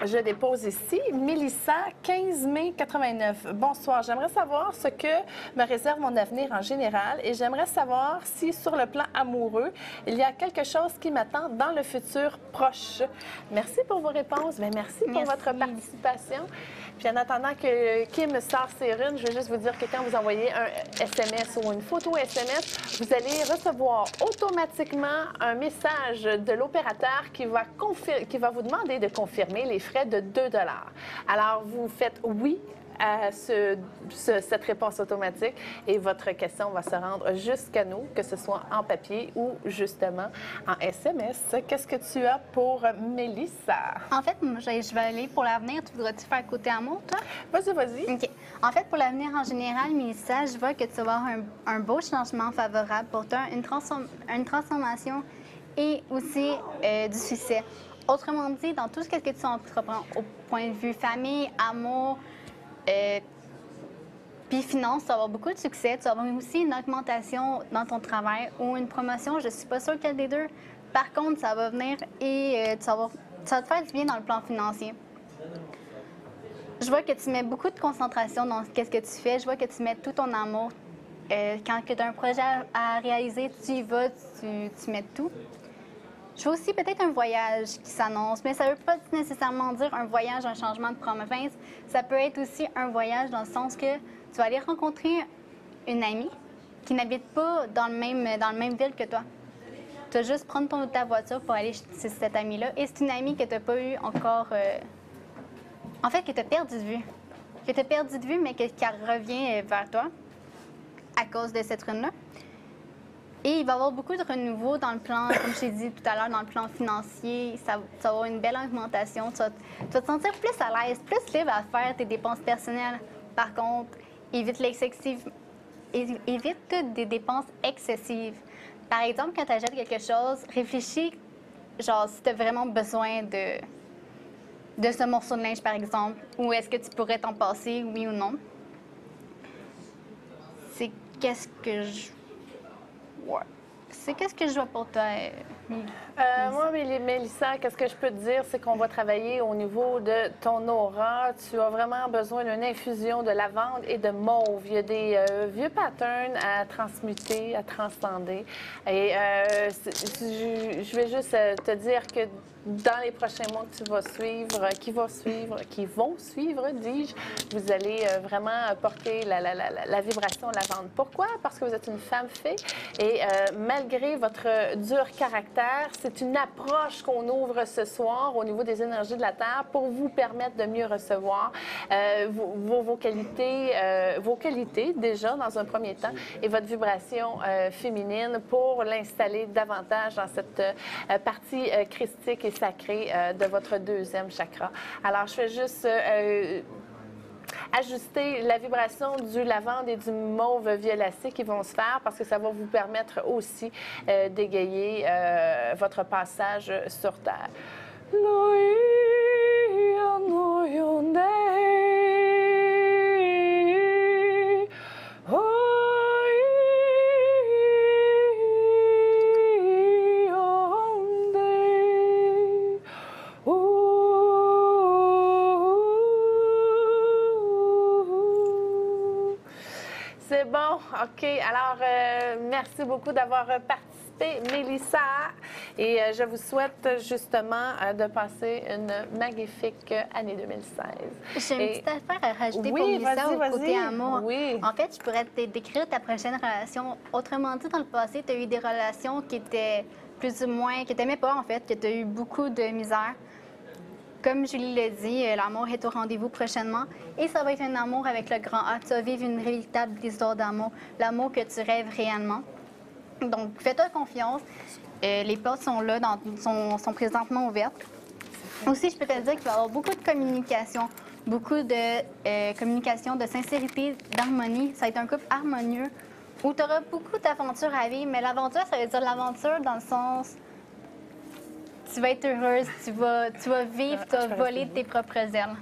Je dépose ici. Mélissa, 15 mai 89. Bonsoir. J'aimerais savoir ce que me réserve mon avenir en général et j'aimerais savoir si, sur le plan amoureux, il y a quelque chose qui m'attend dans le futur proche. Merci pour vos réponses. Bien, merci pour votre participation. Puis en attendant que Kim sort ses runes, je vais juste vous dire que quand vous envoyez un SMS ou une photo SMS, vous allez recevoir automatiquement un message de l'opérateur qui va vous demander de confirmer les frais de 2 $. Alors, vous faites oui à cette réponse automatique et votre question va se rendre jusqu'à nous, que ce soit en papier ou justement en SMS. Qu'est-ce que tu as pour Mélissa? En fait, je vais aller pour l'avenir. Tu voudrais-tu faire côté amour, toi? Vas-y, vas-y. OK. En fait, pour l'avenir en général, Mélissa, je vois que tu vas avoir un beau changement favorable pour toi, une transformation et aussi du succès. Autrement dit, dans tout ce que tu entreprends, au point de vue famille, amour, puis finance, tu vas avoir beaucoup de succès. Tu vas avoir aussi une augmentation dans ton travail ou une promotion. Je ne suis pas sûre quel des deux. Par contre, ça va venir et ça va te faire du bien dans le plan financier. Je vois que tu mets beaucoup de concentration dans ce que tu fais. Je vois que tu mets tout ton amour. Quand tu as un projet à réaliser, tu y vas, tu mets tout. Je vois aussi peut-être un voyage qui s'annonce, mais ça ne veut pas nécessairement dire un voyage, un changement de province. Ça peut être aussi un voyage dans le sens que tu vas aller rencontrer une amie qui n'habite pas dans le même ville que toi. Tu vas juste prendre ta voiture pour aller chez cette amie-là. Et c'est une amie que tu n'as pas eu encore... En fait, que tu as perdu de vue. Que tu as perdu de vue, mais qui revient vers toi à cause de cette rune-là. Et il va y avoir beaucoup de renouveau dans le plan, comme je t'ai dit tout à l'heure, dans le plan financier. Ça va avoir une belle augmentation. Tu vas te sentir plus à l'aise, plus libre à faire tes dépenses personnelles. Par contre, évite des dépenses excessives. Par exemple, quand tu achètes quelque chose, réfléchis, genre, si tu as vraiment besoin de ce morceau de linge, par exemple, ou est-ce que tu pourrais t'en passer, oui ou non. C'est qu'est-ce que je... Ouais. C'est qu'est-ce que je vois pour toi, moi, Mélissa, qu'est-ce que je peux te dire, c'est qu'on va travailler au niveau de ton aura. Tu as vraiment besoin d'une infusion de lavande et de mauve. Il y a des vieux patterns à transmuter, à transcender. Et je vais juste te dire que dans les prochains mois que tu vas suivre, qui vont suivre, dis-je, vous allez vraiment porter la vibration lavande. Pourquoi? Parce que vous êtes une femme fée et malgré votre dur caractère, c'est une approche qu'on ouvre ce soir au niveau des énergies de la Terre pour vous permettre de mieux recevoir vos qualités déjà dans un premier temps et votre vibration féminine pour l'installer davantage dans cette partie christique et sacrée de votre deuxième chakra. Alors, je fais juste ajuster la vibration du lavande et du mauve violacé qui vont se faire parce que ça va vous permettre aussi d'égayer votre passage sur Terre. C'est bon, OK. Alors, merci beaucoup d'avoir participé, Mélissa. Et je vous souhaite justement de passer une magnifique année 2016. J'ai une petite affaire à rajouter pour Mélissa au côté amour. Oui. En fait, je pourrais te décrire ta prochaine relation. Autrement dit, dans le passé, tu as eu des relations qui étaient plus ou moins, que tu n'aimais pas en fait, que tu as eu beaucoup de misère. Comme Julie l'a dit, l'amour est au rendez-vous prochainement et ça va être un amour avec le grand A. Tu vas vivre une véritable histoire d'amour, l'amour que tu rêves réellement. Donc, fais-toi confiance. Les portes sont là, sont présentement ouvertes. Aussi, je peux te dire qu'il va y avoir beaucoup de communication, beaucoup de communication, de sincérité, d'harmonie. Ça va être un couple harmonieux où tu auras beaucoup d'aventures à vivre. Mais l'aventure, ça veut dire l'aventure dans le sens... Tu vas être heureuse, tu vas vivre, tu vas voler de tes propres ailes.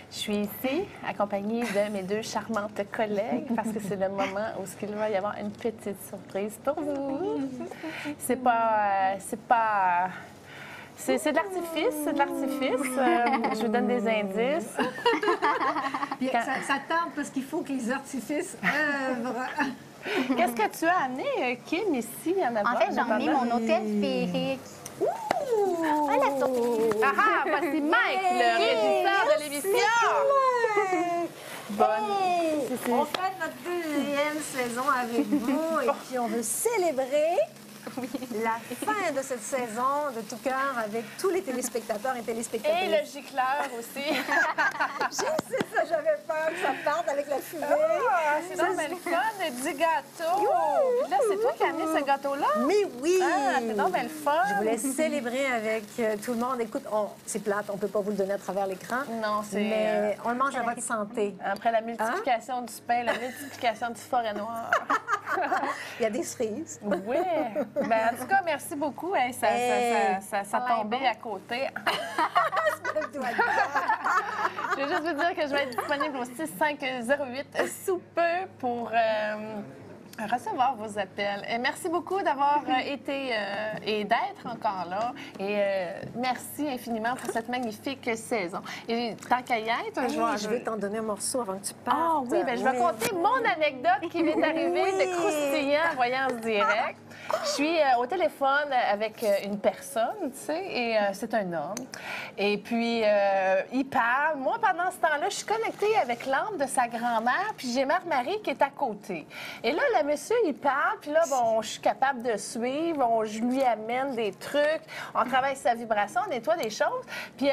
Je suis ici, accompagnée de mes deux charmantes collègues, parce que c'est le moment où il va y avoir une petite surprise pour vous. C'est pas C'est de l'artifice, c'est de l'artifice. Je vous donne des indices. Puis ça tente parce qu'il faut que les artifices œuvrent. Qu'est-ce que tu as amené, Kim, ici, en avant? En fait, j'ai emmené mon hôtel féerique. Ouh! Ah, la surprise! Ah, voici Mike, le régisseur de l'émission. Bonne. On fait notre deuxième saison avec vous et puis on veut célébrer la fin de cette saison de tout cœur avec tous les téléspectateurs et téléspectatrices. Et le gicleur aussi. Je sais ça, j'avais peur que ça parte avec la fumée. Ah, c'est donc bien le fun, 10 gâteaux. Puis là, c'est toi qui as amené ce gâteau-là? Mais oui! Ah, c'est donc bien le fun. Je voulais célébrer avec tout le monde. Écoute, c'est plate, on ne peut pas vous le donner à travers l'écran. Non, c'est... Mais on le mange à votre santé. Après la multiplication du pain, la multiplication du forêt noire. Il y a des cerises. Oui. Ben, en tout cas, merci beaucoup. Hey, ça tombait à côté. Je vais juste vous dire que je vais être disponible au 6508 sous peu pour recevoir vos appels. Et merci beaucoup d'avoir été et d'être encore là. Et merci infiniment pour cette magnifique saison. Et tant qu'à y être, je vais t'en donner un morceau avant que tu partes. Ah oui, bien, je vais compter mon anecdote qui m'est arrivée de croustillant en voyant ce direct. Je suis au téléphone avec une personne, tu sais, et c'est un homme. Et puis, il parle. Moi, pendant ce temps-là, je suis connectée avec l'âme de sa grand-mère, puis j'ai Marie qui est à côté. Et là, le monsieur, il parle, puis là, bon, je suis capable de suivre, je lui amène des trucs, on travaille sa vibration, on nettoie des choses. Puis,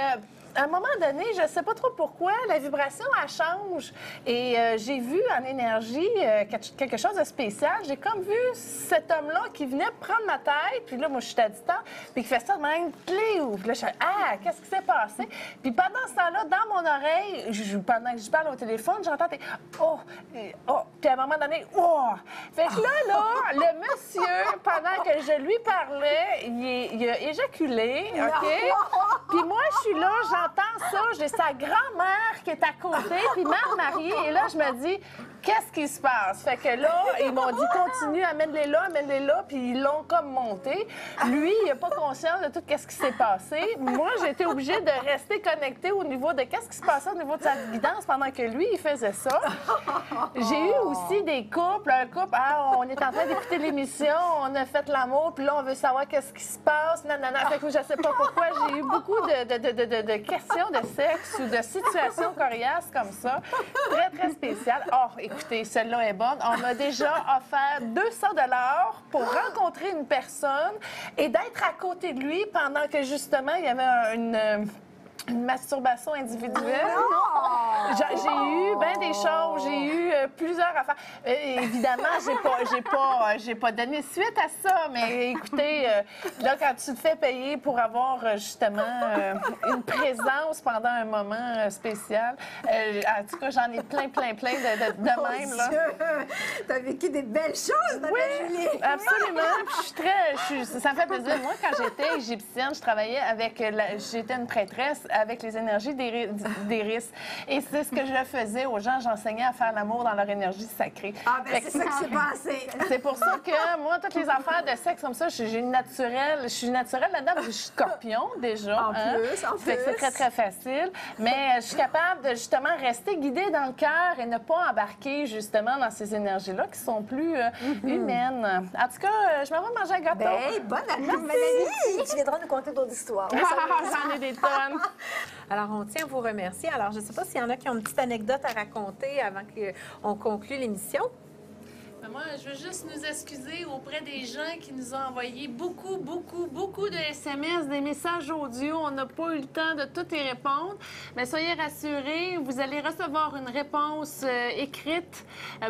à un moment donné, je ne sais pas trop pourquoi, la vibration, elle change. Et j'ai vu en énergie quelque chose de spécial. J'ai comme vu cet homme-là qui venait prendre ma tête, puis là, moi, je suis à distance, puis qui fait ça de même, cléou. Puis là, je suis qu'est-ce qui s'est passé? Puis pendant ce temps-là, dans mon oreille, pendant que je parle au téléphone, j'entends des oh, puis à un moment donné, oh! Fait que là, le monsieur, pendant que je lui parlais, il a éjaculé, OK? Puis moi, je suis là, j'entends ça, j'ai sa grand-mère qui est à côté, puis mère mariée, et là, je me dis, qu'est-ce qui se passe? Fait que là, ils m'ont dit, continue, amène-les là, puis ils l'ont comme monté. Lui, il n'a pas conscience de tout ce qui s'est passé. Moi, j'ai été obligée de rester connectée au niveau de qu'est-ce qui se passait au niveau de sa guidance pendant que lui, il faisait ça. J'ai eu aussi des couples, un couple, on est en train d'écouter l'émission, on a fait l'amour, puis là, on veut savoir qu'est-ce qui se passe, nanana. Fait que je sais pas pourquoi, j'ai eu beaucoup de questions de sexe ou de situations coriaces comme ça. Très, très spéciales. Oh, écoutez, celle-là est bonne. On m'a déjà offert 200 $ pour rencontrer une personne et d'être à côté de lui pendant que, justement, il y avait une masturbation individuelle. J'ai eu bien des choses, j'ai eu plusieurs affaires. Évidemment, j'ai pas donné suite à ça, mais écoutez, là, quand tu te fais payer pour avoir justement une présence pendant un moment spécial, en tout cas, j'en ai plein de même. Là. T'as vécu des belles choses, ma belle Julie. Absolument. Puis ça me fait plaisir. Moi, quand j'étais égyptienne, je travaillais j'étais une prêtresse avec les énergies d'Iris. Et c'est ce que je faisais aux gens. J'enseignais à faire l'amour dans leur énergie sacrée. Ah, bien, c'est ça qui s'est passé. C'est pour ça que moi, toutes les affaires de sexe comme ça, je suis naturelle là-dedans parce que je suis scorpion déjà. En plus. Fait que c'est très, très facile. Mais je suis capable de justement rester guidée dans le cœur et ne pas embarquer justement dans ces énergies-là qui sont plus humaines. En tout cas, je m'en vais manger un gâteau. Bien, bonne année. Tu viendras nous conter d'autres histoires. J'en ai des tonnes. Alors, on tient à vous remercier. Alors, je ne sais pas s'il y en a qui ont une petite anecdote à raconter avant qu'on conclue l'émission. Moi, je veux juste nous excuser auprès des gens qui nous ont envoyé beaucoup de SMS, des messages audio. On n'a pas eu le temps de tout y répondre. Mais soyez rassurés, vous allez recevoir une réponse écrite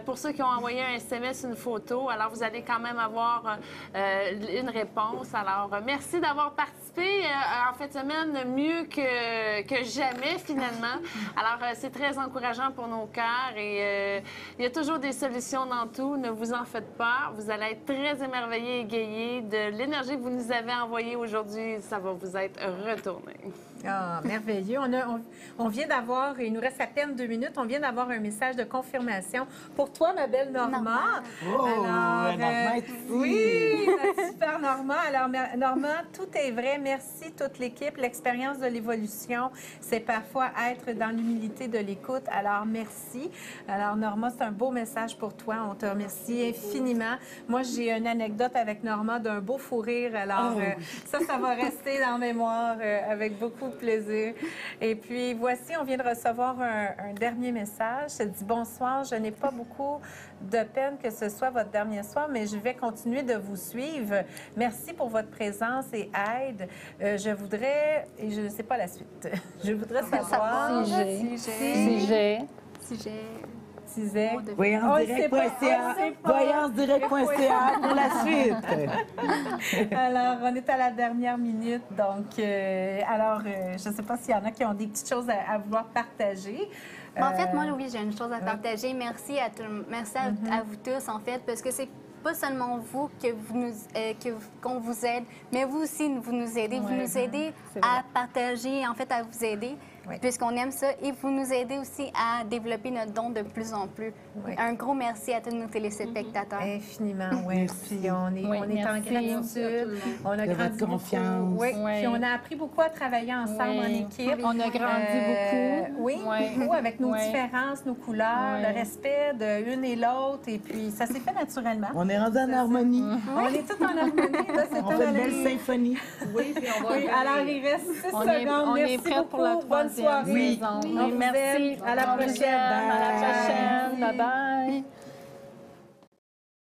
pour ceux qui ont envoyé un SMS, une photo. Alors, vous allez quand même avoir une réponse. Alors, merci d'avoir participé en fin de semaine mieux que jamais, finalement. Alors, c'est très encourageant pour nos cœurs et il y a toujours des solutions dans tout. Ne vous en faites pas. Vous allez être très émerveillés et égayés de l'énergie que vous nous avez envoyée aujourd'hui. Ça va vous être retourné. Ah, merveilleux. On vient d'avoir, il nous reste à peine 2 minutes, on vient d'avoir un message de confirmation pour toi, ma belle Norma. Oh, oui, notre super Normand. Alors, Normand, tout est vrai. Merci toute l'équipe. L'expérience de l'évolution, c'est parfois être dans l'humilité de l'écoute. Alors, merci. Alors, Normand, c'est un beau message pour toi. On te remercie infiniment. Moi, j'ai une anecdote avec Normand d'un beau fou rire. Alors, ça va rester dans la mémoire avec beaucoup de plaisir. Et puis, voici, on vient de recevoir un dernier message. Ça dit « Bonsoir, je n'ai pas beaucoup de peine que ce soit votre dernier soir, mais je vais continuer de vous suivre. Merci pour votre présence et aide. Je voudrais, et je ne sais pas la suite, je voudrais savoir... Voyancedirect.ca pour la suite. Alors, on est à la dernière minute, donc, je ne sais pas s'il y en a qui ont des petites choses à vouloir partager. En fait, moi, oui, j'ai une chose à partager. Merci à vous tous, en fait, parce que c'est pas seulement vous qu'on vous aide, mais vous aussi, vous nous aidez. Vous nous aidez à partager, en fait, à vous aider, puisqu'on aime ça. Et vous nous aidez aussi à développer notre don de plus en plus. Un gros merci à tous nos téléspectateurs. Infiniment, oui. Puis on est en gratitude. On a grandi confiance. Beaucoup. Oui. Puis on a appris beaucoup à travailler ensemble en équipe. On a grandi beaucoup. Oui, beaucoup, avec nos différences, nos couleurs, le respect de l'une et l'autre. Et puis, ça s'est fait naturellement. On est rendu en harmonie. On est tous en harmonie. Là, on fait une belle symphonie. Oui, puis on va alors, il reste 6 secondes. On merci est prêts beaucoup. pour la troisième saison. Oui. Oui, merci. À la prochaine. À la prochaine. Bye bye.